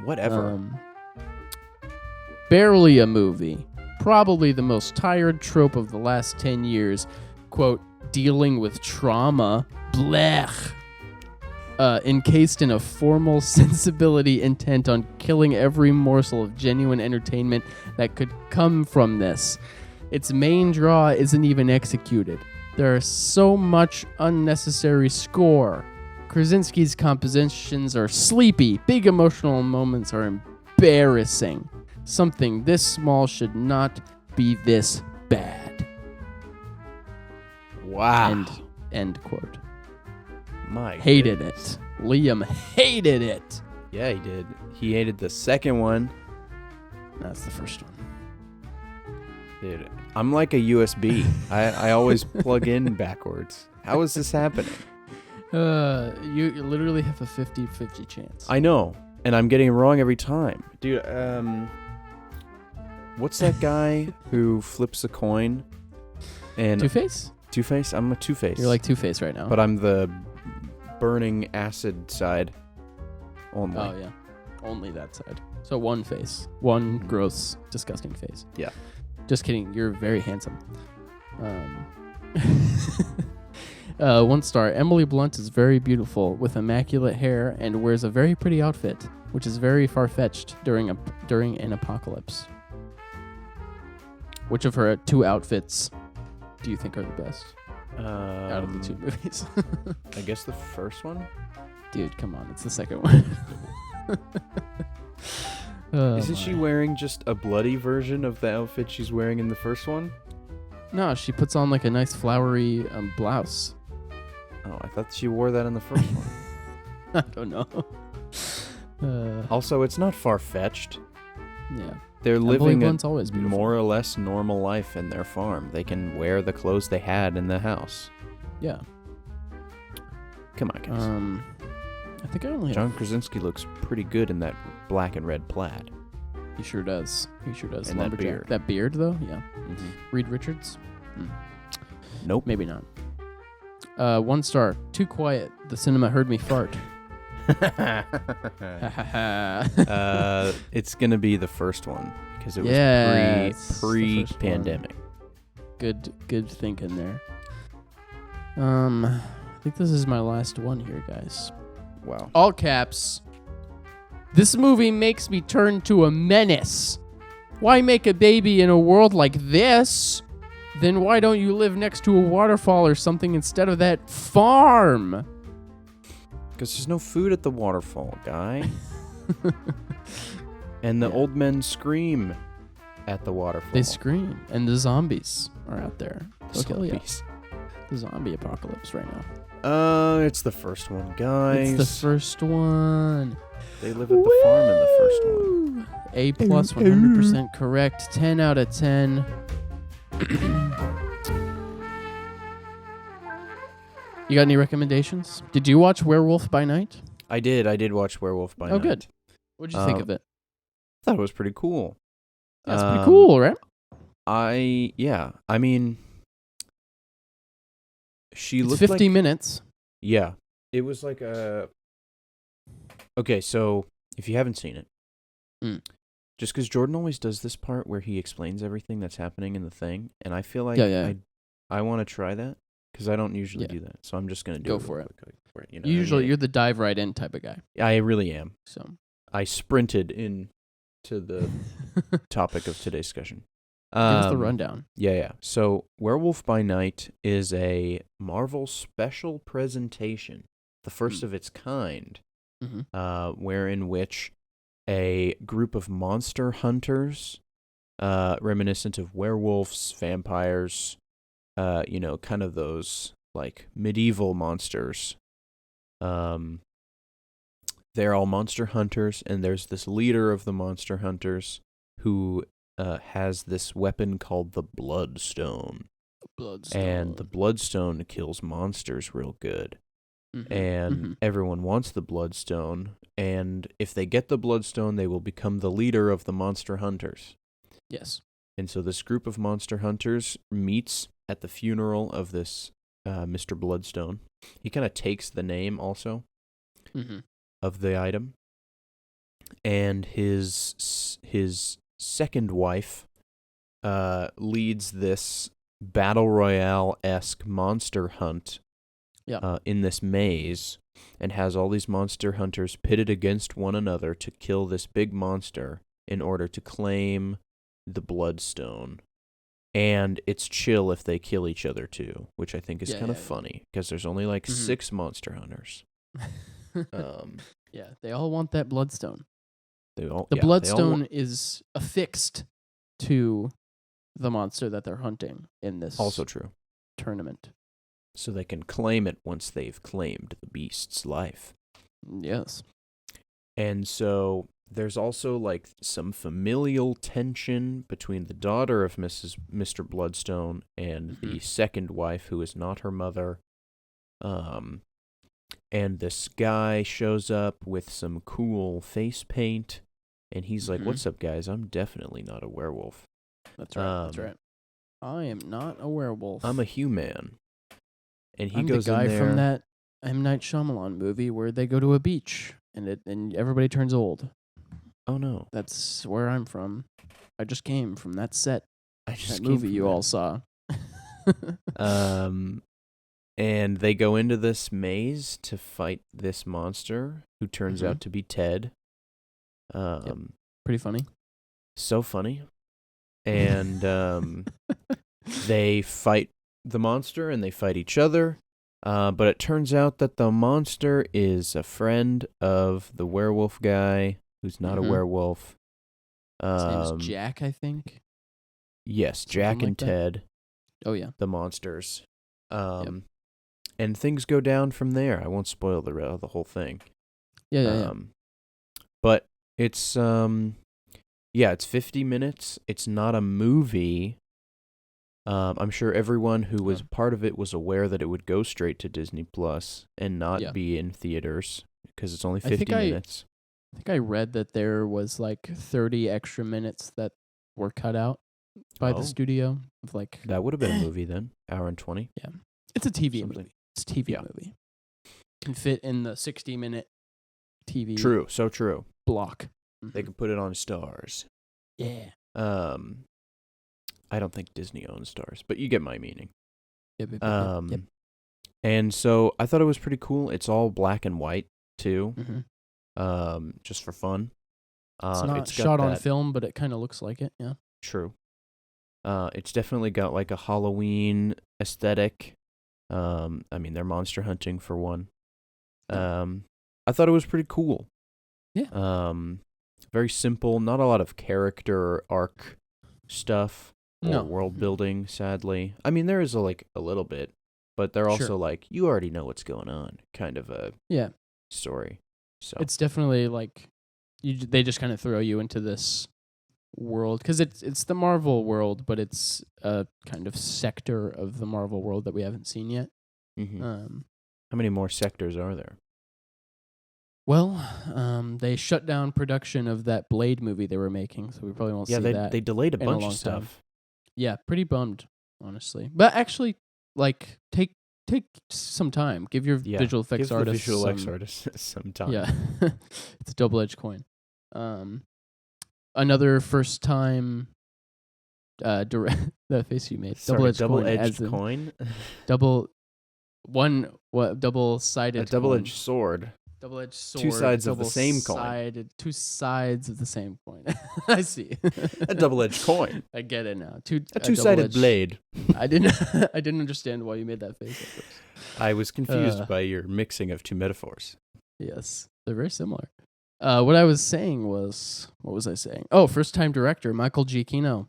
Whatever. barely a movie. Probably the most tired trope of the last 10 years. Quote, dealing with trauma. Blech. Encased in a formal sensibility intent on killing every morsel of genuine entertainment that could come from this. Its main draw isn't even executed. There is so much unnecessary score. Krasinski's compositions are sleepy. Big emotional moments are embarrassing. Something this small should not be this bad. Wow. End quote. My Hated goodness. it. Liam hated it. Yeah, he did. He hated the second one. That's the first one. Dude, I'm like a USB. I always plug in backwards. How is this happening? You literally have a 50-50 chance. I know, and I'm getting it wrong every time. Dude, what's that guy who flips a coin? And Two-Face? Two-Face? I'm a Two-Face. You're like Two-Face right now. But I'm the burning acid side only. Oh, yeah. Only that side. So one face. One gross, disgusting face. Yeah. Just kidding. You're very handsome. 1 star. Emily Blunt is very beautiful with immaculate hair and wears a very pretty outfit, which is very far-fetched during an apocalypse. Which of her 2 outfits do you think are the best out of the 2 movies? I guess the first one? Dude, come on. It's the second one. Isn't she wearing just a bloody version of the outfit she's wearing in the first one? No, she puts on like a nice flowery blouse. Oh, I thought she wore that in the first one. I don't know. Also, it's not far-fetched. Yeah. They're Emily living Blunt's a always beautiful. more or less normal life in their farm. They can wear the clothes they had in the house. Yeah. Come on, guys. I think I only John have... Krasinski looks pretty good in that black and red plaid. He sure does. He sure does. And that Lumberjack. beard. That beard, though? Yeah. Mm-hmm. Reed Richards? Nope. Maybe not. 1 star. Too quiet. The cinema heard me fart. It's gonna be the first one because it was Yes, the pre-pandemic. Good thinking there. I think this is my last one here, guys. Wow. All caps. This movie makes me turn to a menace. Why make a baby in a world like this? Then why don't you live next to a waterfall or something instead of that farm? Because there's no food at the waterfall, guy. And the old men scream at the waterfall. They scream, and the zombies are out there. They'll kill ya. Zombies. The zombie apocalypse right now. It's the first one, guys. It's the first one. They live at the farm in the first one. A plus, 100% correct. 10 out of 10. You got any recommendations? Did you watch Werewolf by Night? I did watch Werewolf by Night. Oh, good. What'd you think of it? I thought it was pretty cool. That's pretty cool, right? I mean, she It's looked 50 like, minutes. Yeah, it was like a. Okay, so if you haven't seen it, just because Jordan always does this part where he explains everything that's happening in the thing, and I feel like I want to try that because I don't usually do that, so I'm just gonna do Go it for it. Quick, Usually, you're the dive right in type of guy. I really am. So I sprinted in to the topic of today's discussion. Give us the rundown. Yeah. So, Werewolf by Night is a Marvel special presentation, the first of its kind, wherein which a group of monster hunters, reminiscent of werewolves, vampires, kind of those like medieval monsters. They're all monster hunters, and there's this leader of the monster hunters who has this weapon called the Bloodstone. And the Bloodstone kills monsters real good. And everyone wants the Bloodstone, and if they get the Bloodstone, they will become the leader of the monster hunters. Yes. And so this group of monster hunters meets at the funeral of this Mr. Bloodstone. He kind of takes the name also of the item, and his second wife leads this battle royale-esque monster hunt in this maze, and has all these monster hunters pitted against one another to kill this big monster in order to claim the Bloodstone. And it's chill if they kill each other too, which I think is kind of funny because there's only like 6 monster hunters. Yeah, they all want that Bloodstone. The they Bloodstone is affixed to the monster that they're hunting in this also true tournament. So they can claim it once they've claimed the beast's life. Yes. And so there's also like some familial tension between the daughter of Mr. Bloodstone and the second wife, who is not her mother. And this guy shows up with some cool face paint, and he's like, "What's up, guys? I'm definitely not a werewolf." That's right. That's right. I am not a werewolf. I'm a human. And he I'm goes the guy in there from that M. Night Shyamalan movie where they go to a beach and everybody turns old. Oh no, that's where I'm from. I just came from that set. That movie you all saw. And they go into this maze to fight this monster, who turns out to be Ted. Pretty funny. So funny. And they fight the monster, and they fight each other. But it turns out that the monster is a friend of the werewolf guy, who's not a werewolf. His name is Jack, I think. Yes, Something Jack like and that. Ted. Oh, yeah. The monsters. And things go down from there. I won't spoil the whole thing. Yeah. But it's it's 50 minutes. It's not a movie. I'm sure everyone who was part of it was aware that it would go straight to Disney Plus and not be in theaters because it's only 50 minutes. I think I read that there was like 30 extra minutes that were cut out by the studio. Of like that would have been a movie then, hour and 20. Yeah, it's a TV movie. It's a TV movie. Can fit in the 60-minute TV. True, so true. Block. They could put it on Stars. Yeah. I don't think Disney owns Stars, but you get my meaning. Yep. And so I thought it was pretty cool. It's all black and white too. Just for fun. It's not shot on film, but it kind of looks like it. Yeah. True. It's definitely got like a Halloween aesthetic. I mean, they're monster hunting for one. I thought it was pretty cool. Yeah. Very simple. Not a lot of character arc stuff or No. world building. Sadly, I mean, there is a little bit, but they're also like, you already know what's going on, kind of a story. So it's definitely like they just kind of throw you into this world because it's the Marvel world, but it's a kind of sector of the Marvel world that we haven't seen yet. How many more sectors are there? Well, they shut down production of that Blade movie they were making, so we probably won't see that. Yeah, they delayed a bunch of stuff. Time. Yeah, pretty bummed, honestly. But actually, like, take some time. Give your visual effects artists some time. Yeah, it's a double-edged coin. Another first time. The face you made. Double-edged coin. Double-sided. A double-edged sword. Double-edged sword. Two sides of the same coin. Two sides of the same coin. I see. A double-edged coin. I get it now. A two-sided blade. I didn't understand why you made that face at first. I was confused by your mixing of two metaphors. Yes, they're very similar. What I was saying was, what was I saying? Oh, first-time director Michael Giacchino.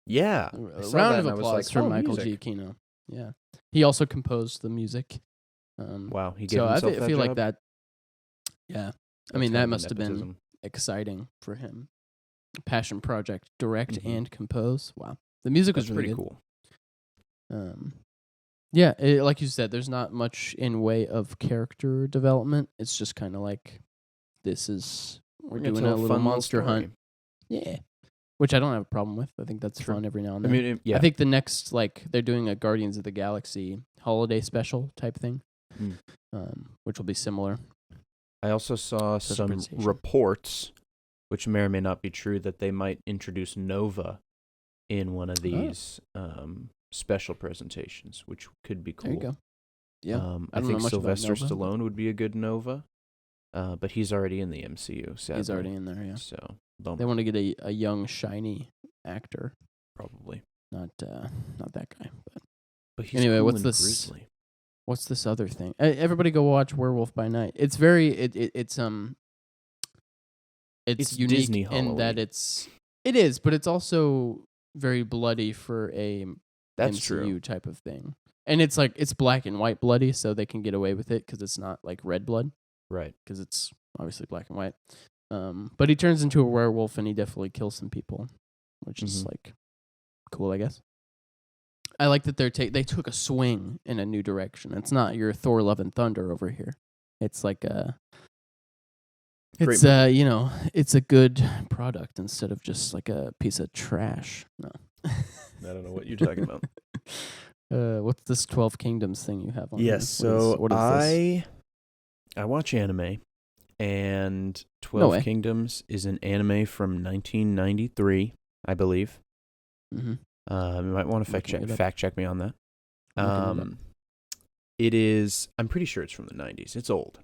Yeah, a round of applause for Michael Giacchino. Yeah, he also composed the music. Wow, he gave himself that job? I feel like that. Yeah, That's I mean that must have been exciting for him. Passion project, direct and compose. Wow, the music was really pretty good. Cool. Yeah, like you said, there's not much in way of character development. It's just kind of like, we're doing a little monster hunt. Yeah, which I don't have a problem with. I think that's fun every now and then. I mean, I think the next, they're doing a Guardians of the Galaxy holiday special type thing, which will be similar. I also saw some reports which may or may not be true, that they might introduce Nova in one of these special presentations, which could be cool. There you go. Yeah. I don't think know much about Sylvester Nova. Stallone would be a good Nova, but he's already in the MCU, sadly. He's already in there, yeah. So, They want to get a young, shiny actor. probably. Not that guy. But he's Anyway, cool what's and this- grizzly. What's this other thing? Everybody go watch Werewolf by Night. It's very it's unique Disney in that Halloween. it is, but it's also very bloody for a That's MCU true. type of thing. And it's like it's black and white bloody, so they can get away with it because it's not like red blood, Right. because it's obviously black and white. But he turns into a werewolf and he definitely kills some people, which is like cool, I guess. I like that they took a swing in a new direction. It's not your Thor: Love and Thunder over here. It's like Great it's it's a good product instead of just like a piece of trash. No. I don't know what you're talking about. What's this 12 Kingdoms thing you have on here? Yes, so what is this? I watch anime, and 12 way. Kingdoms is an anime from 1993, I believe. Mm-hmm. You might want to Looking it up. fact check me on that. Looking it up. It is. I'm pretty sure it's from the 90s. It's old.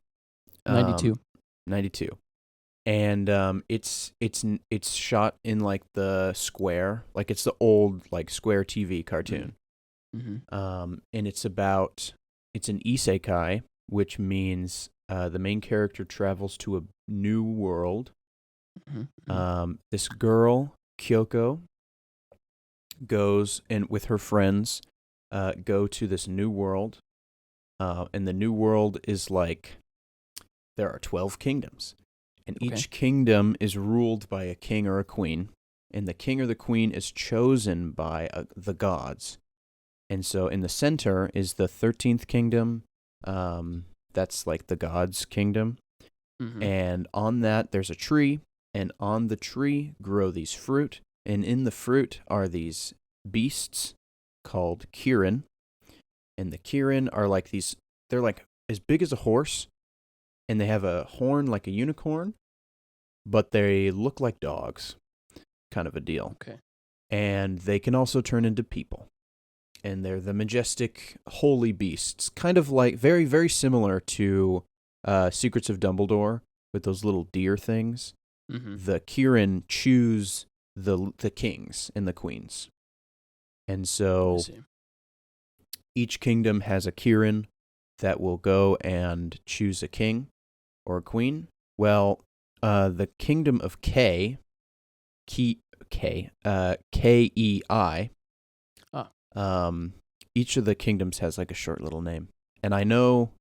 92. 92. And it's shot in like the square, like it's the old like square TV cartoon. Mm-hmm. And it's an isekai, which means the main character travels to a new world. Mm-hmm. This girl, Kyoko, goes and with her friends go to this new world. And the new world is like there are 12 kingdoms. And each kingdom is ruled by a king or a queen. And the king or the queen is chosen by the gods. And so in the center is the 13th kingdom. That's like the gods' kingdom. Mm-hmm. And on that, there's a tree. And on the tree grow these fruit. And in the fruit are these beasts called Kirin. And the Kirin are like these, they're like as big as a horse. And they have a horn like a unicorn. But they look like dogs. Kind of a deal. Okay. And they can also turn into people. And they're the majestic, holy beasts. Kind of like, very, very similar to Secrets of Dumbledore with those little deer things. Mm-hmm. The Kirin choose the kings and the queens. And so each kingdom has a Kirin that will go and choose a king or a queen. Well, the kingdom of K-E-I, each of the kingdoms has like a short little name. And I know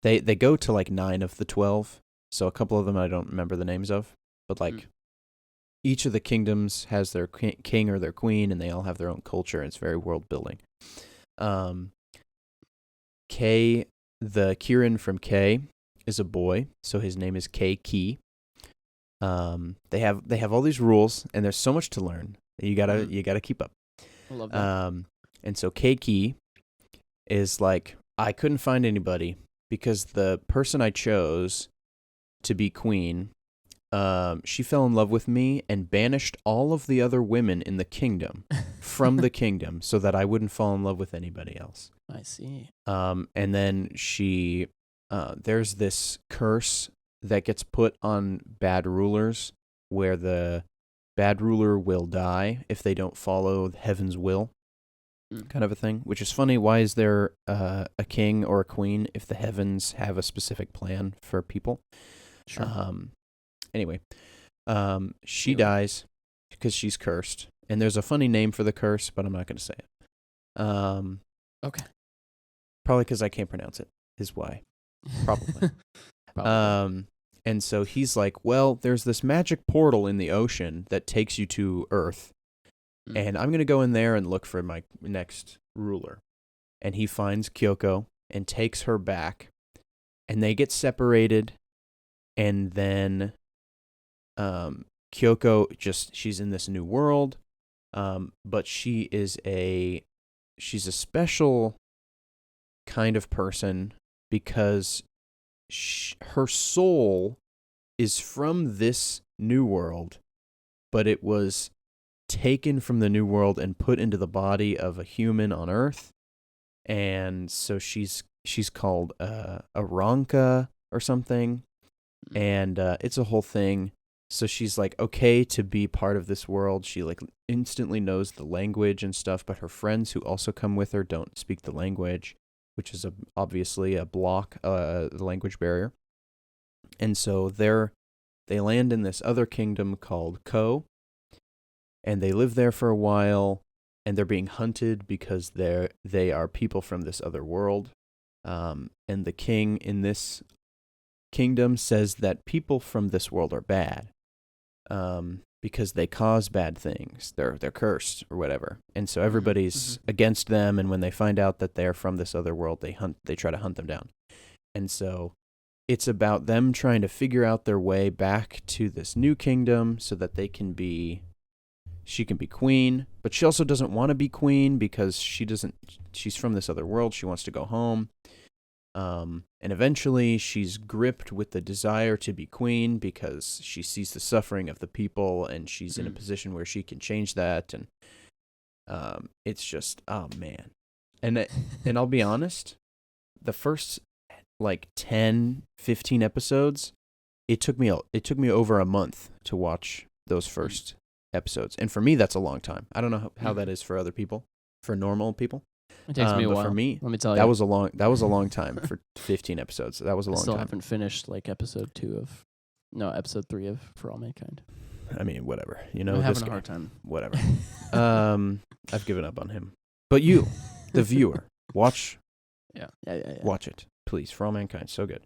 they go to like 9 of the 12, so a couple of them I don't remember the names of, but like each of the kingdoms has their king or their queen, and they all have their own culture. It's very world building. K, the Kirin from K, is a boy, so his name is K-Ki. They have all these rules, and there's so much to learn. You gotta keep up. I love that. And so K-Ki is like, I couldn't find anybody because the person I chose to be queen, she fell in love with me and banished all of the other women in the kingdom from the kingdom so that I wouldn't fall in love with anybody else. I see. And then she, there's this curse that gets put on bad rulers where the bad ruler will die if they don't follow heaven's will, kind of a thing, which is funny. Why is there a king or a queen if the heavens have a specific plan for people? Sure. Anyway, she dies because she's cursed, and there's a funny name for the curse, but I'm not going to say it. Okay. Probably because I can't pronounce it is why. Probably. And so he's like, well, there's this magic portal in the ocean that takes you to Earth, and I'm going to go in there and look for my next ruler. And he finds Kyoko and takes her back, and they get separated, and then Kyoko she's in this new world, but she's a special kind of person because her soul is from this new world, but it was taken from the new world and put into the body of a human on Earth. And so she's called Aranka or something, and it's a whole thing. So she's like okay to be part of this world. She like instantly knows the language and stuff, but her friends who also come with her don't speak the language, which is obviously a block, the language barrier. And so they land in this other kingdom called Ko, and they live there for a while, and they're being hunted because they are people from this other world. And the king in this kingdom says that people from this world are bad, because they cause bad things. They're cursed or whatever, and so everybody's against them. And when they find out that they're from this other world, they try to hunt them down. And so it's about them trying to figure out their way back to this new kingdom so that she can be queen, but she also doesn't want to be queen because she's from this other world. She wants to go home. And eventually she's gripped with the desire to be queen because she sees the suffering of the people, and she's in a position where she can change that. And it's just, oh man. And I'll be honest, the first like 10, 15 episodes, it took me over a month to watch those first episodes. And for me, that's a long time. I don't know how that is for other people, for normal people. It takes me a but while. For me, let me tell you, that was a long time for 15 episodes. That was a long still time. haven't finished like episode 3 of For All Mankind. I mean, whatever. I'm having a hard time. Whatever. I've given up on him. But you, the viewer, watch. Yeah. Watch it, please. For All Mankind, so good.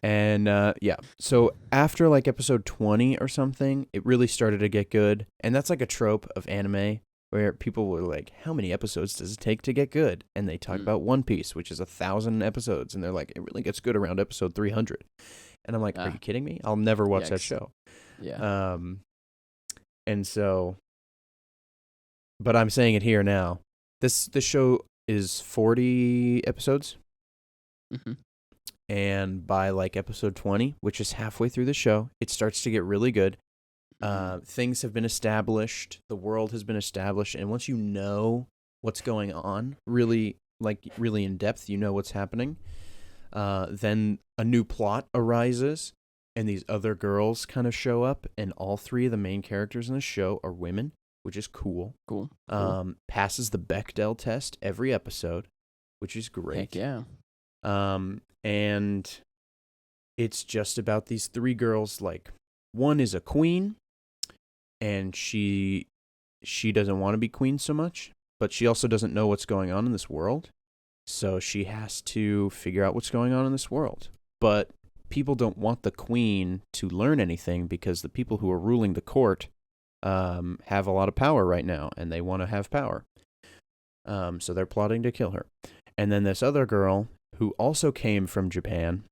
And so after like episode 20 or something, it really started to get good. And that's like a trope of anime where people were like, how many episodes does it take to get good? And they talk about One Piece, which is 1,000 episodes. And they're like, it really gets good around episode 300. And I'm like, are you kidding me? I'll never watch that show. Yeah. And so, but I'm saying it here now. This show is 40 episodes. Mm-hmm. And by like episode 20, which is halfway through the show, it starts to get really good. Things have been established. The world has been established. And once you know what's going on, really in depth, you know what's happening, then a new plot arises, and these other girls kind of show up, and all three of the main characters in the show are women, which is cool. Cool. Passes the Bechdel test every episode, which is great. Heck yeah. And it's just about these three girls. Like, one is a queen, and she doesn't want to be queen so much, but she also doesn't know what's going on in this world. So she has to figure out what's going on in this world. But people don't want the queen to learn anything because the people who are ruling the court have a lot of power right now, and they want to have power. So they're plotting to kill her. And then this other girl, who also came from Japan,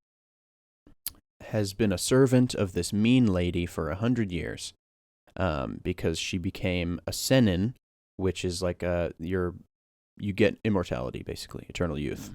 has been a servant of this mean lady for 100 years, because she became a senin, which is like you get immortality, basically, eternal youth.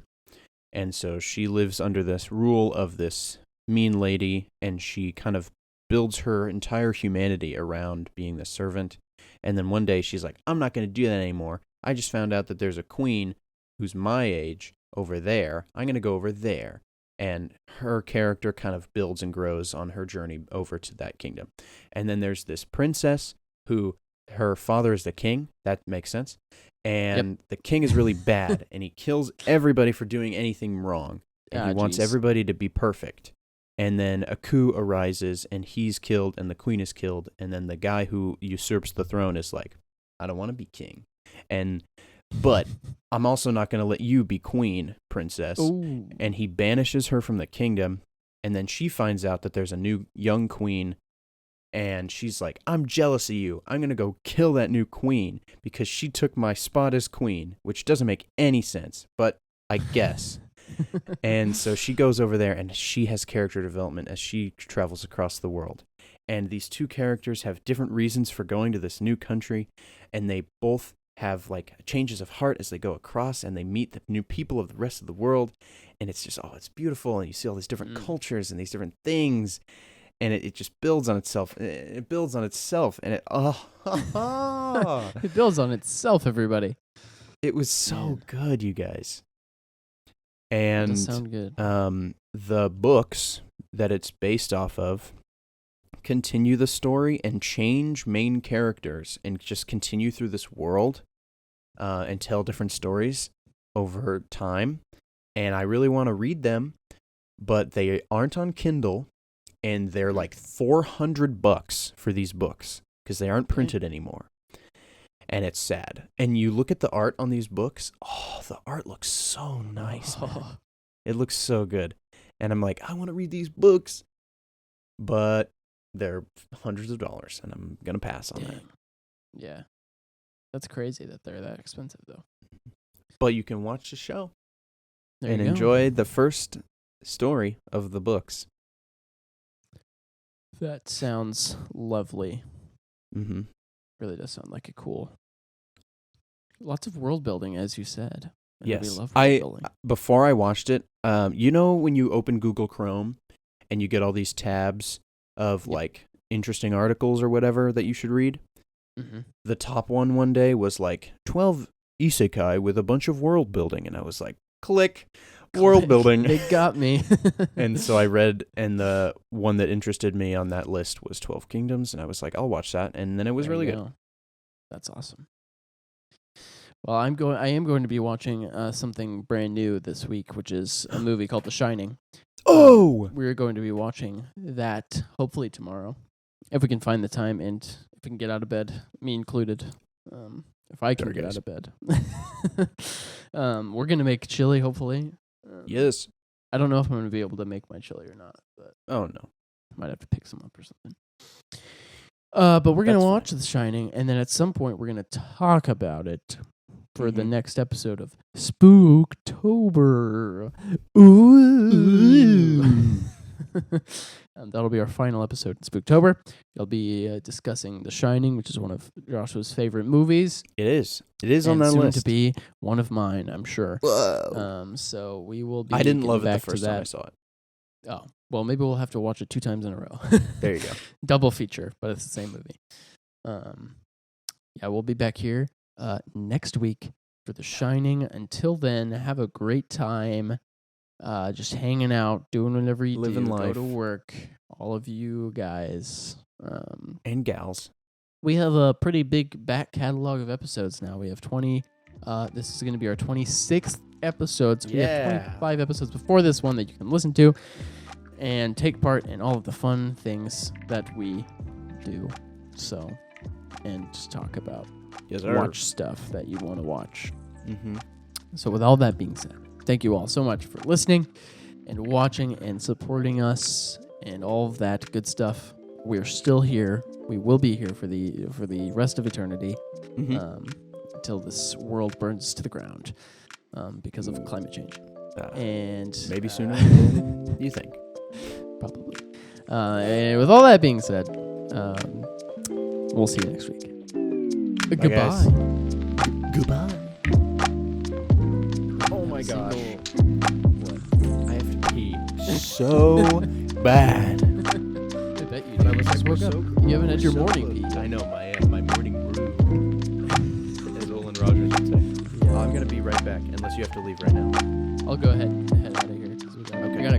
And so she lives under this rule of this mean lady, and she kind of builds her entire humanity around being the servant. And then one day she's like, I'm not going to do that anymore. I just found out that there's a queen who's my age over there. I'm going to go over there. And her character kind of builds and grows on her journey over to that kingdom. And then there's this princess who, her father is the king. That makes sense. And the king is really bad, and he kills everybody for doing anything wrong. And he wants everybody to be perfect. And then a coup arises, and he's killed, and the queen is killed. And then the guy who usurps the throne is like, I don't want to be king. But I'm also not going to let you be queen, princess. Ooh. And he banishes her from the kingdom. And then she finds out that there's a new young queen. And she's like, I'm jealous of you. I'm going to go kill that new queen because she took my spot as queen, which doesn't make any sense, but I guess. And so she goes over there, and she has character development as she travels across the world. And these two characters have different reasons for going to this new country, and they both have like changes of heart as they go across, and they meet the new people of the rest of the world. And it's just, it's beautiful. And you see all these different cultures and these different things. and it just builds on itself. It builds on itself, and it It builds on itself, everybody. it was so Man. good, you guys. That And does sound good. the books that it's based off of continue the story and change main characters and just continue through this world and tell different stories over time. And I really want to read them, but they aren't on Kindle, and they're like $400 for these books because they aren't printed anymore. And it's sad. And you look at the art on these books. Oh, the art looks so nice, man. It looks so good. And I'm like, I want to read these books, but they're hundreds of dollars, and I'm going to pass on that. Dang. Yeah. That's crazy that they're that expensive, though. But you can watch the show There and you go. enjoy the first story of the books. That sounds lovely. Mm-hmm. Really does sound like a cool. Lots of world building, as you said. And we Yes. love world building. Before I watched it, you know when you open Google Chrome and you get all these tabs of like interesting articles or whatever that you should read? Mm-hmm. The top one day was like 12 isekai with a bunch of world building, and I was like, click, world building. It got me. And so I read, and the one that interested me on that list was 12 Kingdoms, and I was like, I'll watch that, and then it was There really you good. go. That's awesome. Well, I am going to be watching something brand new this week, which is a movie called The Shining. Oh! We're going to be watching that hopefully tomorrow, if we can find the time and if we can get out of bed, me included. If I can There it get is. out of bed. We're going to make chili, hopefully. Yes. I don't know if I'm going to be able to make my chili or not, but Oh, no. I might have to pick some up or something. But we're going to That's watch The Shining, and then at some point we're going to talk about it for the Mhm. next episode of Spooktober. Ooh. That'll be our final episode in Spooktober. I'll be discussing The Shining, which is one of Joshua's favorite movies. It is. It is on and that soon list. to be one of mine, I'm sure. Whoa. So we will be I didn't getting love it the back to first time I that. saw it. Oh, well, maybe we'll have to watch it 2 times in a row. There you go. Double feature, but it's the same movie. Yeah, we'll be back here next week for The Shining. Until then, have a great time just hanging out, doing whatever you Living do. life. Go to work, all of you guys. And gals. We have a pretty big back catalog of episodes now. We have 20. This is going to be our 26th episode. So we have 25 episodes before this one that you can listen to and take part in all of the fun things that we do. So, and just talk about, Yes, sir. watch stuff that you want to watch. Mm-hmm. So with all that being said, thank you all so much for listening and watching and supporting us and all of that good stuff. We're still here. We will be here for the rest of eternity, Mm-hmm. until this world burns to the ground because of climate change. And Maybe sooner than you think. probably. And with all that being said, we'll see you next week. Bye, Goodbye. guys. Goodbye. Oh my gosh. What? I have to pee so bad. I bet you But I do. was You just like, woke we're up. so- You haven't had we're your so morning close. pee. I know, my morning brew, as Olin Rogers would say. Yeah. I'm going to be right back, unless you have to leave right now. I'll go ahead and head out of here. 'Cause I got a